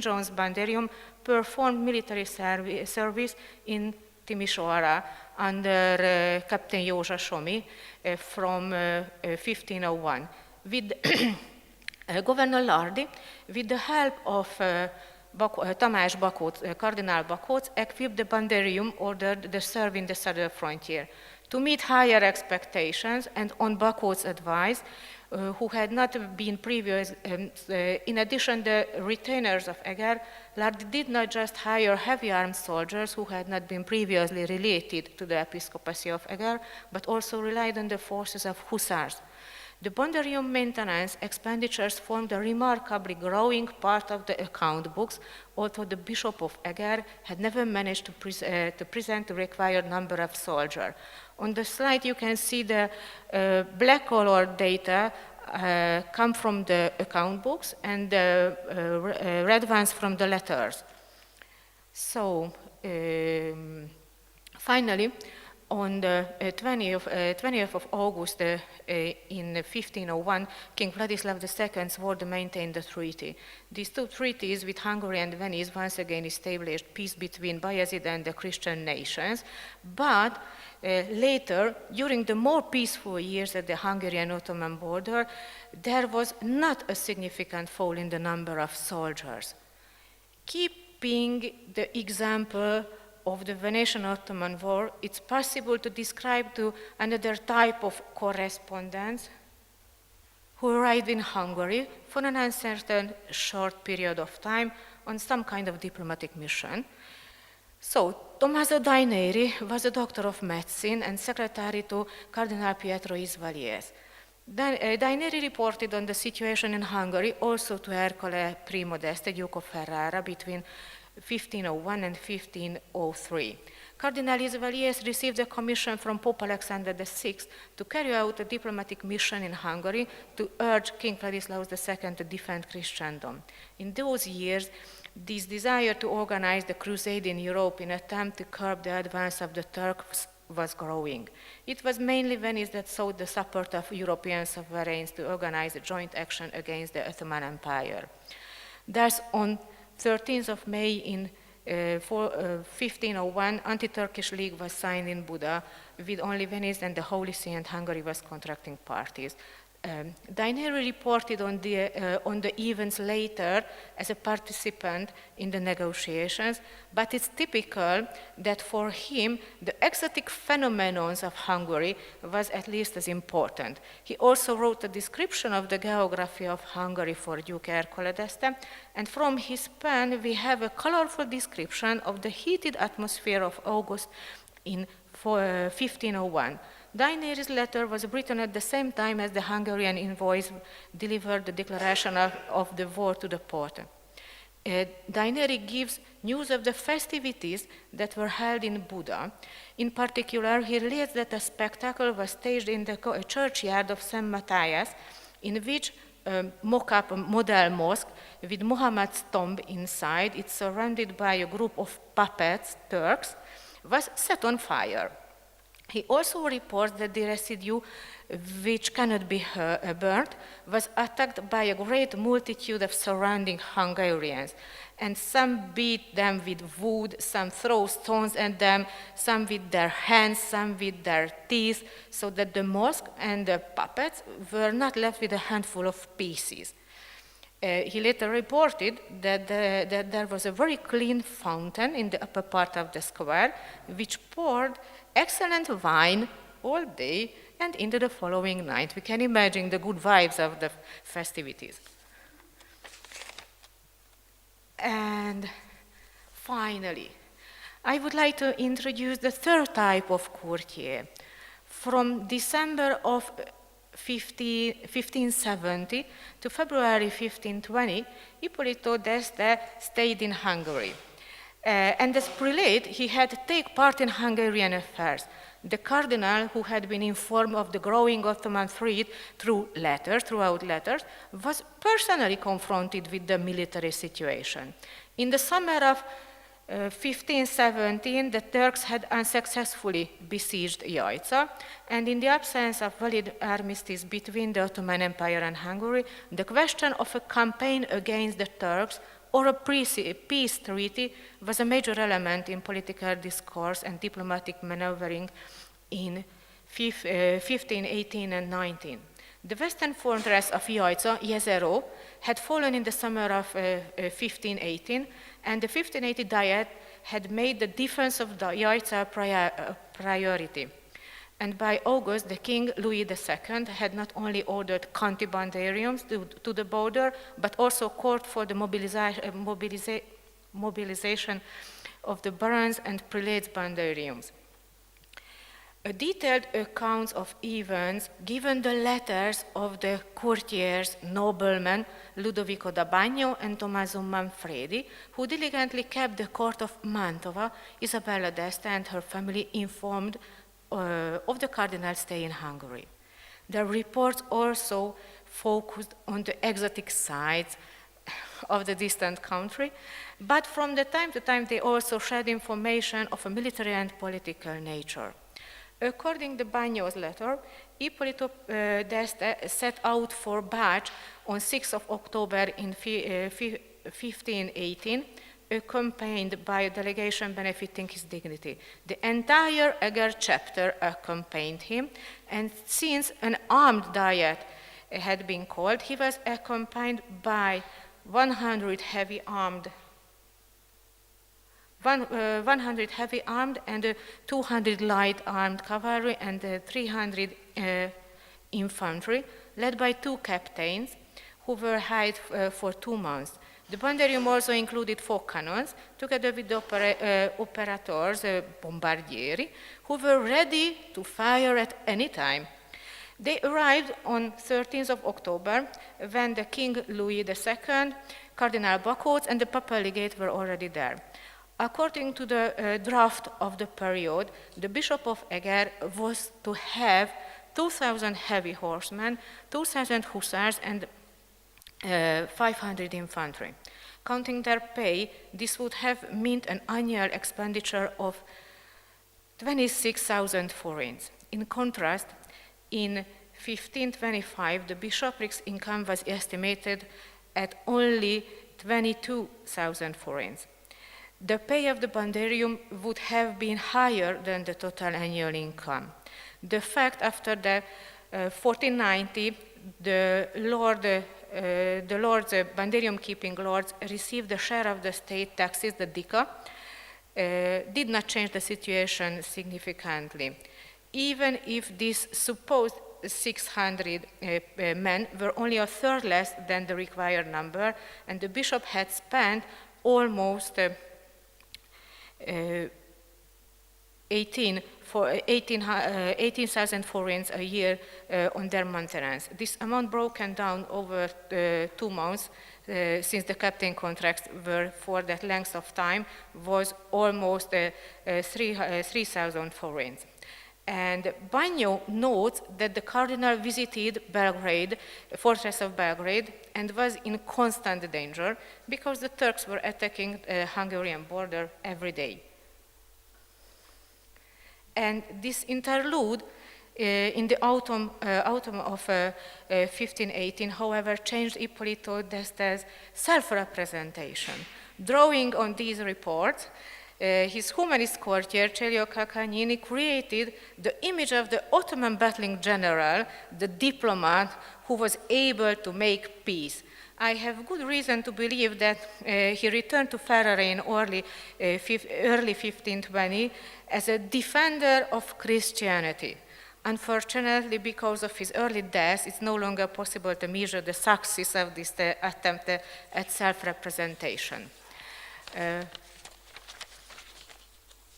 John's banderium performed military service in Timisoara under Captain Józsa Somi from 1501. With Governor Lardi, with the help of Tamás Bakóc, Cardinal Bakóc, equipped the banderium ordered the serve in the southern frontier. To meet higher expectations and on Bakóc's advice, who had not been previous, in addition the retainers of Eger, Lardi did not just hire heavy armed soldiers who had not been previously related to the episcopacy of Eger, but also relied on the forces of hussars. The banderium maintenance expenditures formed a remarkably growing part of the account books, although the Bishop of Eger had never managed to present the required number of soldiers. On the slide you can see the black-colored data come from the account books and the red ones from the letters. So, finally, on the 20th of August in 1501, King Vladislav II swore to maintain the treaty. These two treaties with Hungary and Venice once again established peace between Bayezid and the Christian nations, but later, during the more peaceful years at the Hungarian-Ottoman border, there was not a significant fall in the number of soldiers. Keeping the example of the Venetian-Ottoman War, it's possible to describe to another type of correspondence who arrived in Hungary for an uncertain short period of time on some kind of diplomatic mission. So, Tommaso Daineri was a doctor of medicine and secretary to Cardinal Pietro Isvalies. Daineri reported on the situation in Hungary also to Ercole I Modeste, Duke of Ferrara, between 1501 and 1503. Cardinal Isvalies received a commission from Pope Alexander VI to carry out a diplomatic mission in Hungary to urge King Vladislaus II to defend Christendom. In those years, this desire to organize the crusade in Europe in an attempt to curb the advance of the Turks was growing. It was mainly Venice that sought the support of European sovereigns to organize a joint action against the Ottoman Empire. Thus, on 13th of May in 1501, Anti-Turkish League was signed in Buda, with only Venice and the Holy See and Hungary was contracting parties. Daineri reported on the events later as a participant in the negotiations, but it's typical that for him the exotic phenomenon of Hungary was at least as important. He also wrote a description of the geography of Hungary for Duke Ercole d'Este, and from his pen we have a colorful description of the heated atmosphere of August in 1501. Daineri's letter was written at the same time as the Hungarian envoys delivered the declaration of the war to the Porte. Daineri gives news of the festivities that were held in Buda. In particular, he relates that a spectacle was staged in the churchyard of St. Matthias, in which a mock-up model mosque with Muhammad's tomb inside, it's surrounded by a group of puppets, Turks, was set on fire. He also reports that the residue, which cannot be burnt, was attacked by a great multitude of surrounding Hungarians, and some beat them with wood, some throw stones at them, some with their hands, some with their teeth, so that the mosque and the puppets were not left with a handful of pieces. He later reported that there was a very clean fountain in the upper part of the square, which poured excellent wine all day and into the following night. We can imagine the good vibes of the festivities. And finally, I would like to introduce the third type of courtier. From December of 1570 to February 1520, Ippolito d'Este stayed in Hungary. And as prelate, he had to take part in Hungarian affairs. The cardinal, who had been informed of the growing Ottoman threat throughout letters, was personally confronted with the military situation. In the summer of 1517, the Turks had unsuccessfully besieged Jajca, and in the absence of valid armistice between the Ottoman Empire and Hungary, the question of a campaign against the Turks or a peace treaty was a major element in political discourse and diplomatic maneuvering in 1518 and 19. The western fortress of Jajca, Jezero, had fallen in the summer of 1518, and the 1580 Diet had made the defense of Jajca a priority. And by August, the King Louis II had not only ordered county-bandarians to the border, but also called for the mobilization of the barons and prelates' bandarians. A detailed account of events given the letters of the courtiers, noblemen Ludovico da Bagno and Tommaso Manfredi, who diligently kept the court of Mantova, Isabella d'Este and her family informed of the cardinal's stay in Hungary. The reports also focused on the exotic sides of the distant country, but from the time to time they also shared information of a military and political nature. According to Bagno's letter, Ippolito d'Este set out for Bács on 6th of October in 1518, accompanied by a delegation benefiting his dignity. The entire Eger chapter accompanied him, and since an armed diet had been called, he was accompanied by 100 heavy armed and 200 light armed cavalry and 300 infantry, led by 2 captains who were hired for 2 months. The banderium also included 4 cannons, together with the operators, bombardieri, who were ready to fire at any time. They arrived on 13th of October, when the King Louis II, Cardinal Bacot, and the Papal legate were already there. According to the draft of the period, the Bishop of Eger was to have 2,000 heavy horsemen, 2,000 hussars, and 500 infantry. Counting their pay, this would have meant an annual expenditure of 26,000 forints. In contrast, in 1525, the bishopric's income was estimated at only 22,000 forints. The pay of the banderium would have been higher than the total annual income. The fact after the 1490, the lords, banderium keeping lords, received a share of the state taxes, the dica, did not change the situation significantly. Even if this supposed 600 men were only a third less than the required number, and the bishop had spent almost 18,000 forints a year on their maintenance. This amount broken down over 2 months, since the captain contracts were for that length of time, was almost 3,000 forints. And Bagno notes that the cardinal visited Belgrade, the fortress of Belgrade, and was in constant danger because the Turks were attacking the Hungarian border every day. And this interlude in the autumn of 1518, however, changed Ippolito d'Este's self-representation. Drawing on these reports, his humanist courtier, Celio Cacagnini, created the image of the Ottoman battling general, the diplomat who was able to make peace. I have good reason to believe that he returned to Ferrara in early 1520 as a defender of Christianity. Unfortunately, because of his early death, it's no longer possible to measure the success of this attempt at self-representation.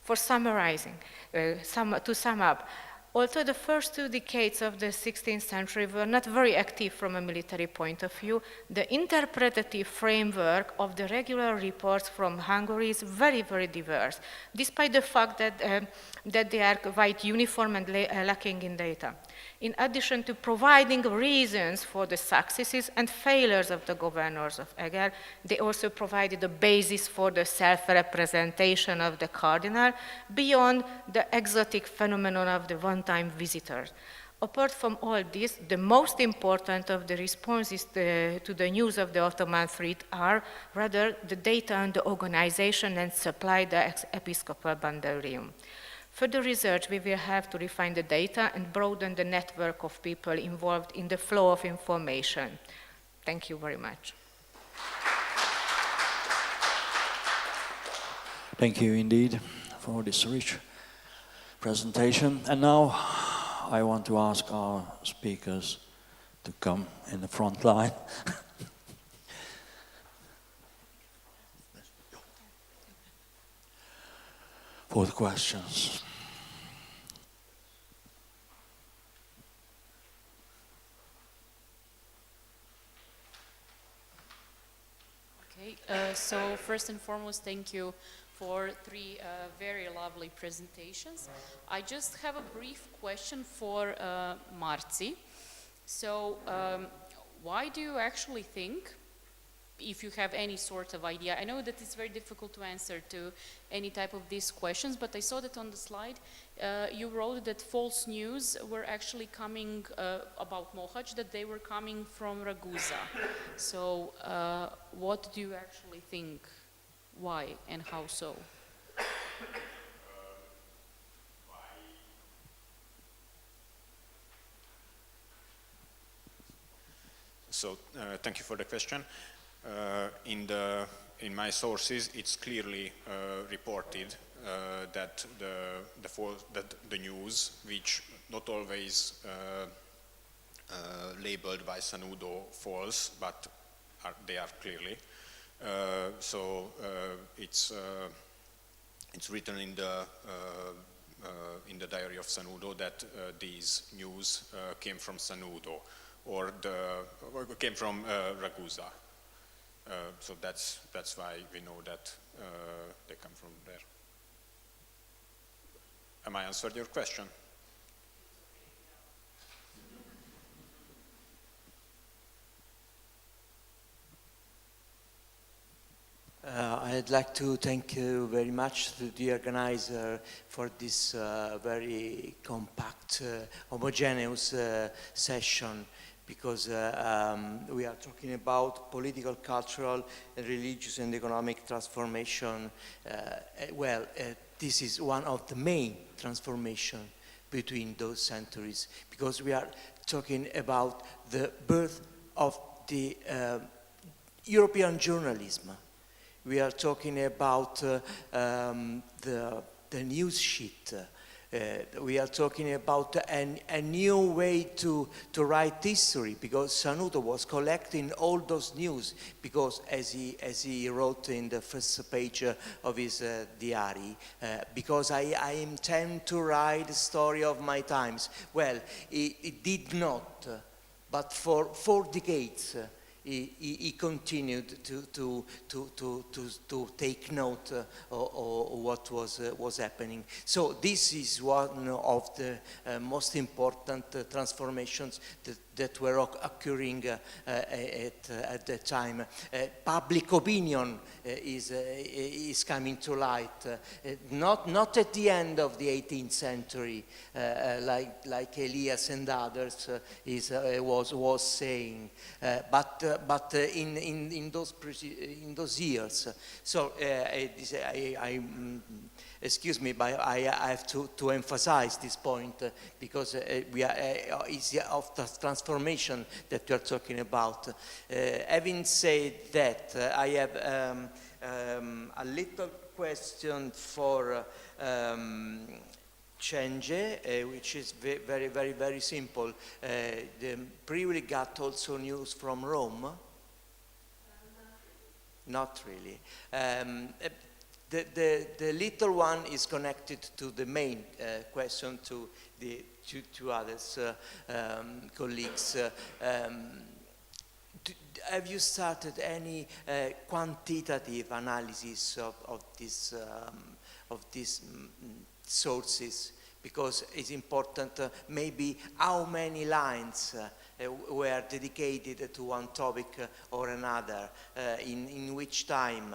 For summarizing, to sum up, although the first 2 decades of the 16th century were not very active from a military point of view, the interpretative framework of the regular reports from Hungary is very, very diverse, despite the fact that they are quite uniform and lacking in data. In addition to providing reasons for the successes and failures of the governors of Eger, they also provided a basis for the self-representation of the cardinal beyond the exotic phenomenon of the one-time visitors. Apart from all this, the most important of the responses to the news of the Ottoman threat are rather the data on the organization and supply of the episcopal banderium. Further research, we will have to refine the data and broaden the network of people involved in the flow of information. Thank you very much. Thank you indeed for this rich presentation. And now I want to ask our speakers to come in the front line. For the questions. Okay, so first and foremost, thank you for 3 very lovely presentations. I just have a brief question for Marci. So why do you actually think, if you have any sort of idea, I know that it's very difficult to answer to any type of these questions, but I saw that on the slide you wrote that false news were actually coming about Mohacs, that they were coming from Ragusa. So what do you actually think? Why and how so? So thank you for the question. In my sources, it's clearly reported that the news, which not always labeled by Sanudo false, but they are clearly. So it's written in the diary of Sanudo that these news came from Sanudo or came from Ragusa. So that's why we know that they come from there. Am I answered your question? I'd like to thank you very much to the organizer for this very compact, homogeneous session, because we are talking about political, cultural, religious and economic transformation. This is one of the main transformations between those centuries, because we are talking about the birth of the European journalism. We are talking about the news sheet. We are talking about a new way to write history, because Sanudo was collecting all those news, because as he wrote in the first page of his diary, because I intend to write the story of my times. Well, he did not, but for 4 decades, he continued to take note of what was happening. So this is one of the most important transformations that were occurring at the time. Public opinion is coming to light, not at the end of the 18th century, like Elias and others was saying, but in those years. So excuse me, but I have to emphasize this point, because it's of the transformation that we are talking about. Having said that, I have a little question for Csenge, which is very, very, very simple. The Priuli got also news from Rome? Not really. The little one is connected to the main question, to the two others colleagues. Have you started any quantitative analysis of these sources? Because it's important, maybe how many lines were dedicated to one topic or another, in which time,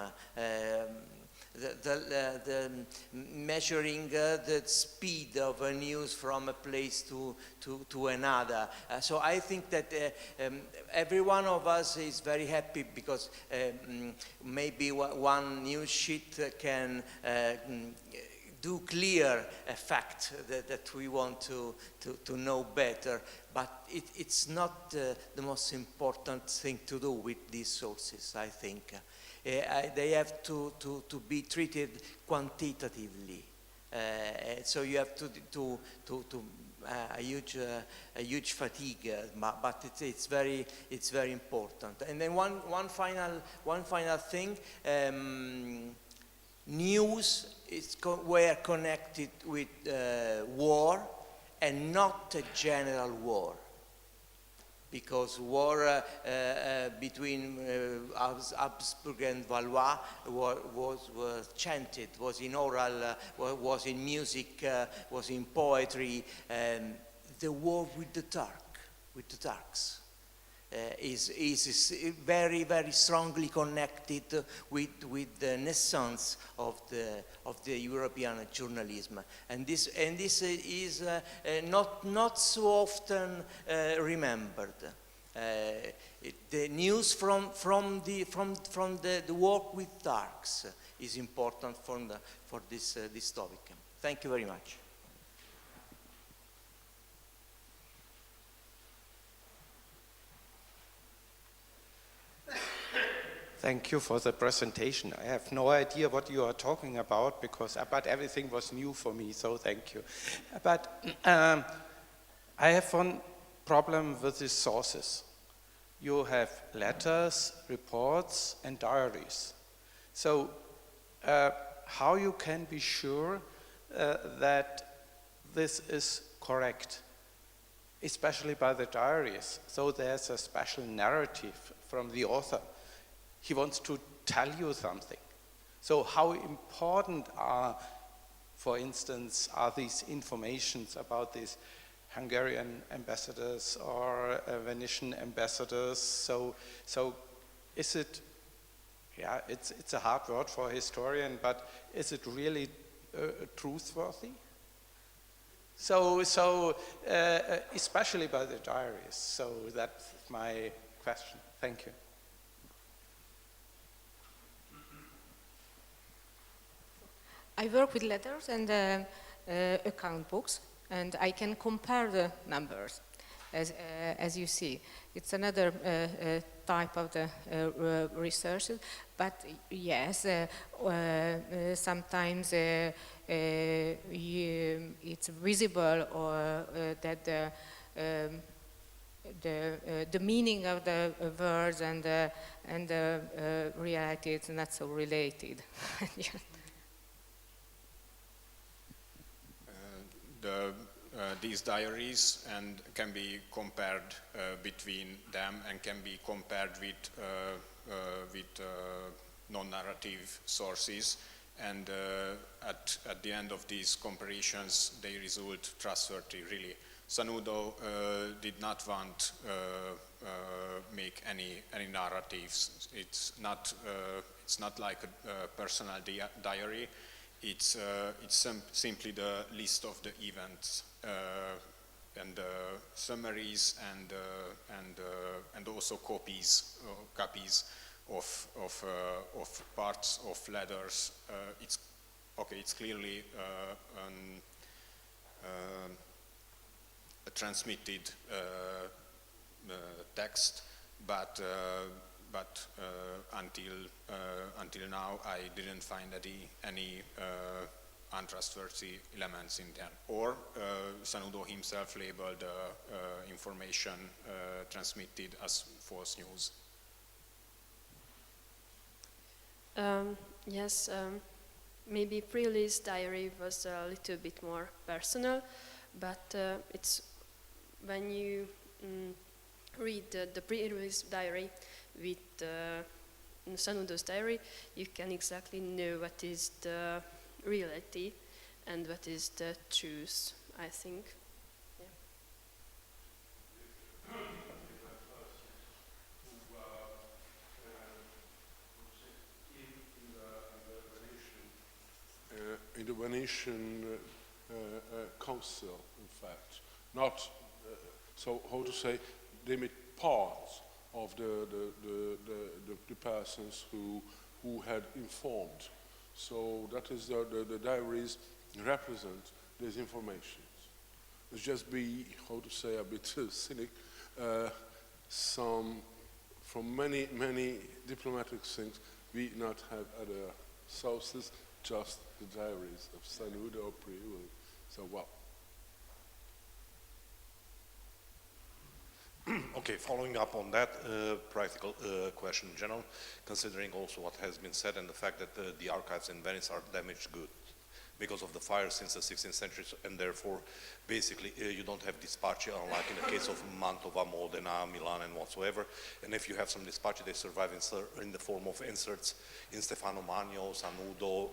the measuring the speed of a news from a place to another. So I think that every one of us is very happy, because maybe one news sheet can do clear a fact that we want to know better, but it's not the most important thing to do with these sources, I think. They have to be treated quantitatively. So you have to a huge fatigue, but it's very important. And then one final thing. News were connected with war, and not a general war, because war between Habsburg and Valois was chanted, was in oral, was in music, was in poetry. The war with the Turks. Is very, very strongly connected with the naissance of the European journalism, and this is not so often remembered. The news from the work with Turks is important for this topic. Thank you very much. Thank you for the presentation. I have no idea what you are talking about, but everything was new for me, so thank you. But I have one problem with these sources. You have letters, reports, and diaries. So how you can be sure that this is correct, especially by the diaries. So there's a special narrative from the author. He wants to tell you something. So how important are, for instance, are these informations about these Hungarian ambassadors or Venetian ambassadors? So is it, yeah, it's a hard word for a historian, but is it really truthworthy? So especially by the diaries. So that's my question. Thank you. I work with letters and account books, and I can compare the numbers, as you see. It's another type of the research, but yes, sometimes it's visible or that the meaning of the words and the reality is not so related. These diaries and can be compared between them and can be compared with non-narrative sources, and at the end of these comparisons they result trustworthy, really. Sanudo did not want make any narratives. It's not like a personal diary. It's simply the list of the events and summaries and also copies of parts of letters. It's clearly a transmitted text, but until now I didn't find any untrustworthy elements in there. Or Sanudo himself labeled information transmitted as false news. Yes, maybe pre-release diary was a little bit more personal, but it's when you read the pre-release diary with Sanudo's diary, you can exactly know what is the reality and what is the truth, I think. Yeah. In the Venetian council, in fact, not so how to say, they made parts of the persons who had informed. So that is the diaries represent these informations. Let's just be, how to say, a bit cynic. Some from many diplomatic things we not have other sources, just the diaries of Sanudo or Priuli. So well. Okay, following up on that practical question in general, considering also what has been said and the fact that the archives in Venice are damaged goods because of the fire since the 16th century, and therefore basically you don't have dispatch, unlike in the case of Mantova, Modena, Milan and whatsoever, and if you have some dispatch, they survive in the form of inserts in Stefano Magno, Sanudo,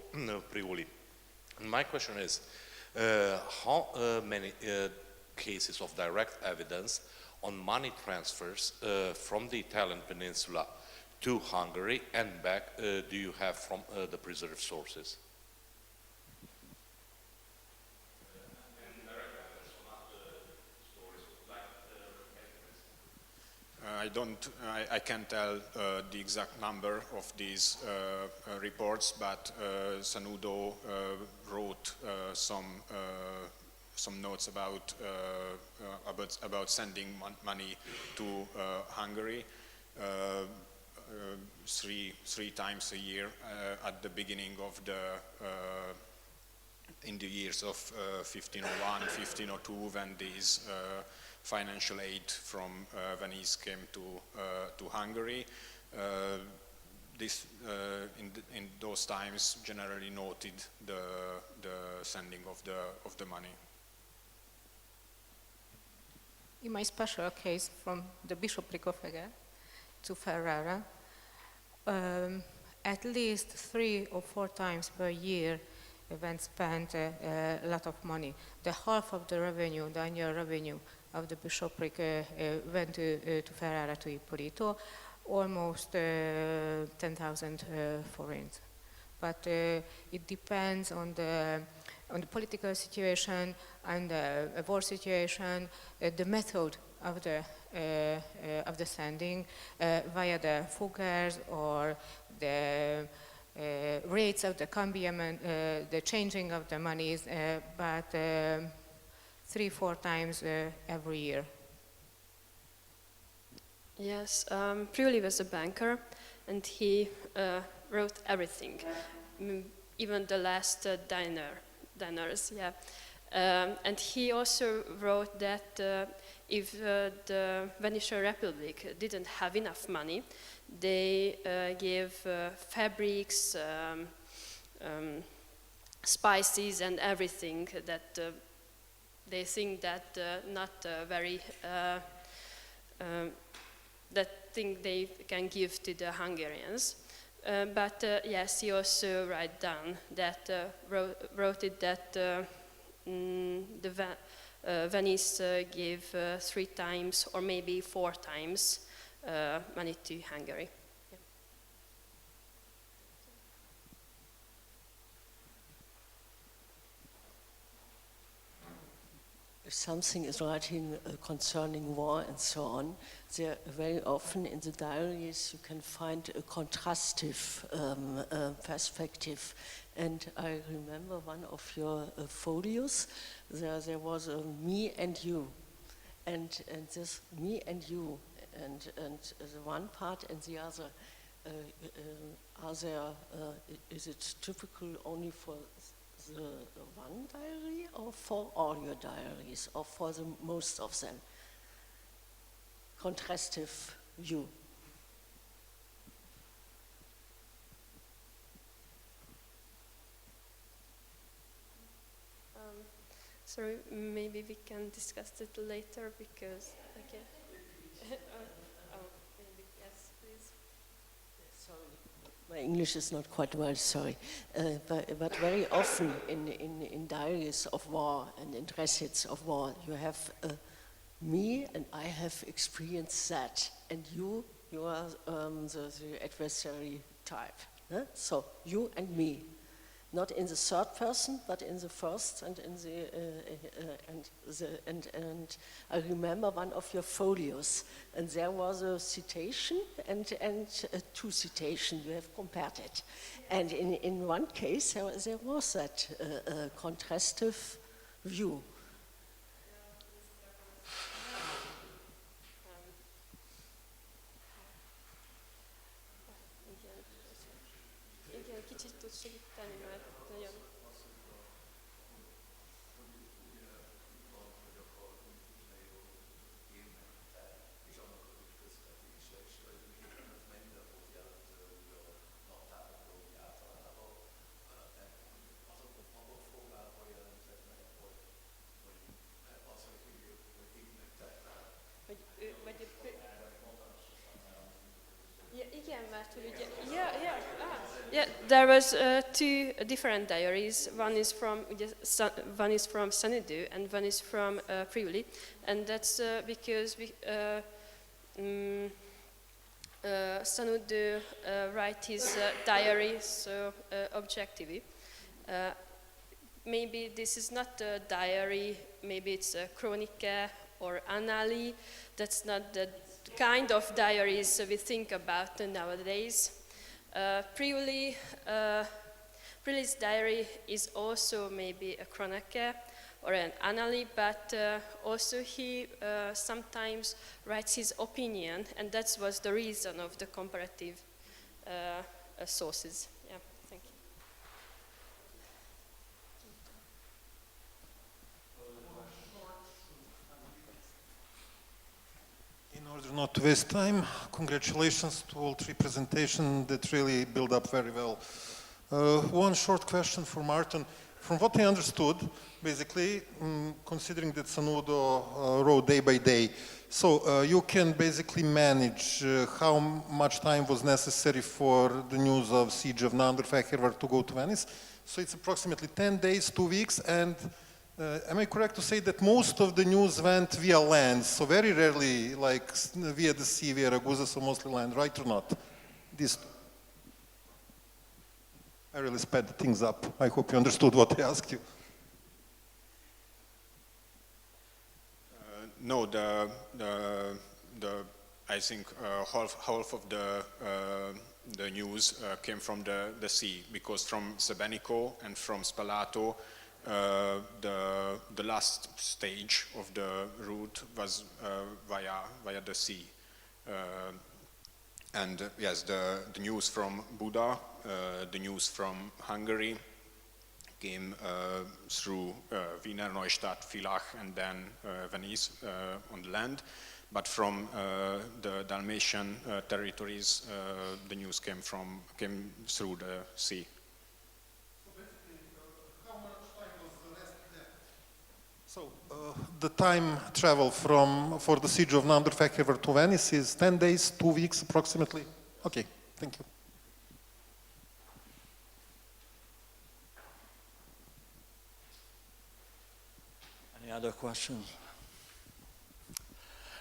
Priuli. And my question is, how many cases of direct evidence on money transfers from the Italian peninsula to Hungary and back do you have from the preserved sources? I can't tell the exact number of these reports, but Sanudo wrote some notes about sending money to Hungary three times a year at the beginning of in the years of 1501, 1502, when these financial aid from Venice came to Hungary. This, in those times, generally noted the sending of the money. In my special case from the bishopric of Eger to Ferrara, at least 3 or 4 times per year Van spent a lot of money. The half of the revenue, the annual revenue of the bishopric went to Ferrara, to Ippolito, almost 10,000 forints. But it depends on the political situation and the war situation, the method of the sending via the fugers or the rates of the cambium, the changing of the monies, but 3-4 times every year. Yes, Priuli was a banker, and he wrote everything, even the last diners. Yeah, and he also wrote that if the Venetian Republic didn't have enough money, they gave fabrics, spices, and everything that they think that not very. That thing they can give to the Hungarians. But yes, he also wrote down that, wrote it that Venice gave 3 times or maybe 4 times money to Hungary. Yeah. If something is writing concerning war and so on, there very often in the diaries you can find a contrastive perspective. And I remember one of your folios, there was a me and you. And this me and you, and the one part and the other, are there, is it typical only for the one diary or for all your diaries or for the most of them? Contrastive view. Sorry, maybe we can discuss it later because, okay. Maybe, yes, please. Sorry, my English is not quite well, sorry. But very often in diaries of war and in recits of war, you have me and I have experienced that, and you are the adversary type. Huh? So you and me. Not in the third person, but in the first, and in and I remember one of your folios, and there was a citation and 2 citations. You have compared it, and in one case there was that contrastive view. Igen, kicsit tudsz segíteni, mert nagyon... Igen, mert hogy ugye... Yeah, there was 2 different diaries. One is from Sanadu and one is from Priuli, and that's because Sanadu write his diary so objectively. Maybe this is not a diary. Maybe it's a chronica or annali. That's not the kind of diaries we think about nowadays. Priuli's diary is also maybe a chronica or an annali, but also he sometimes writes his opinion, and that was the reason of the comparative sources. Yeah, thank you. not to waste time, congratulations to all three presentations that really build up very well. One short question for Márton. From what I understood, basically, considering that Sanudo wrote day by day, so you can basically manage how much time was necessary for the news of siege of Nanderfehervar to go to Venice. So it's approximately 10 days, 2 weeks, and am I correct to say that most of the news went via land, so very rarely like via the sea, via Ragusa, so mostly land, right or not? I really sped things up. I hope you understood what I asked you. No, I think half of the news came from the sea, because from Sebenico and from Spalato, the last stage of the route was via the sea. And yes, the news from Buda, the news from Hungary came through Wiener Neustadt, Villach, and then Venice on the land. But from the Dalmatian territories, the news came through the sea. So the time travel for the siege of Nanderfehervar to Venice is 10 days, 2 weeks approximately? Okay, thank you. Any other questions?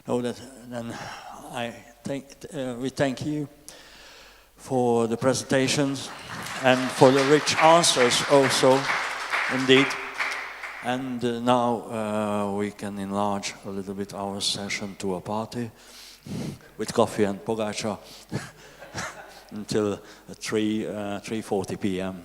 No, then we thank you for the presentations and for the rich answers also, indeed. And now we can enlarge a little bit our session to a party with coffee and pogača until 3:40 p.m.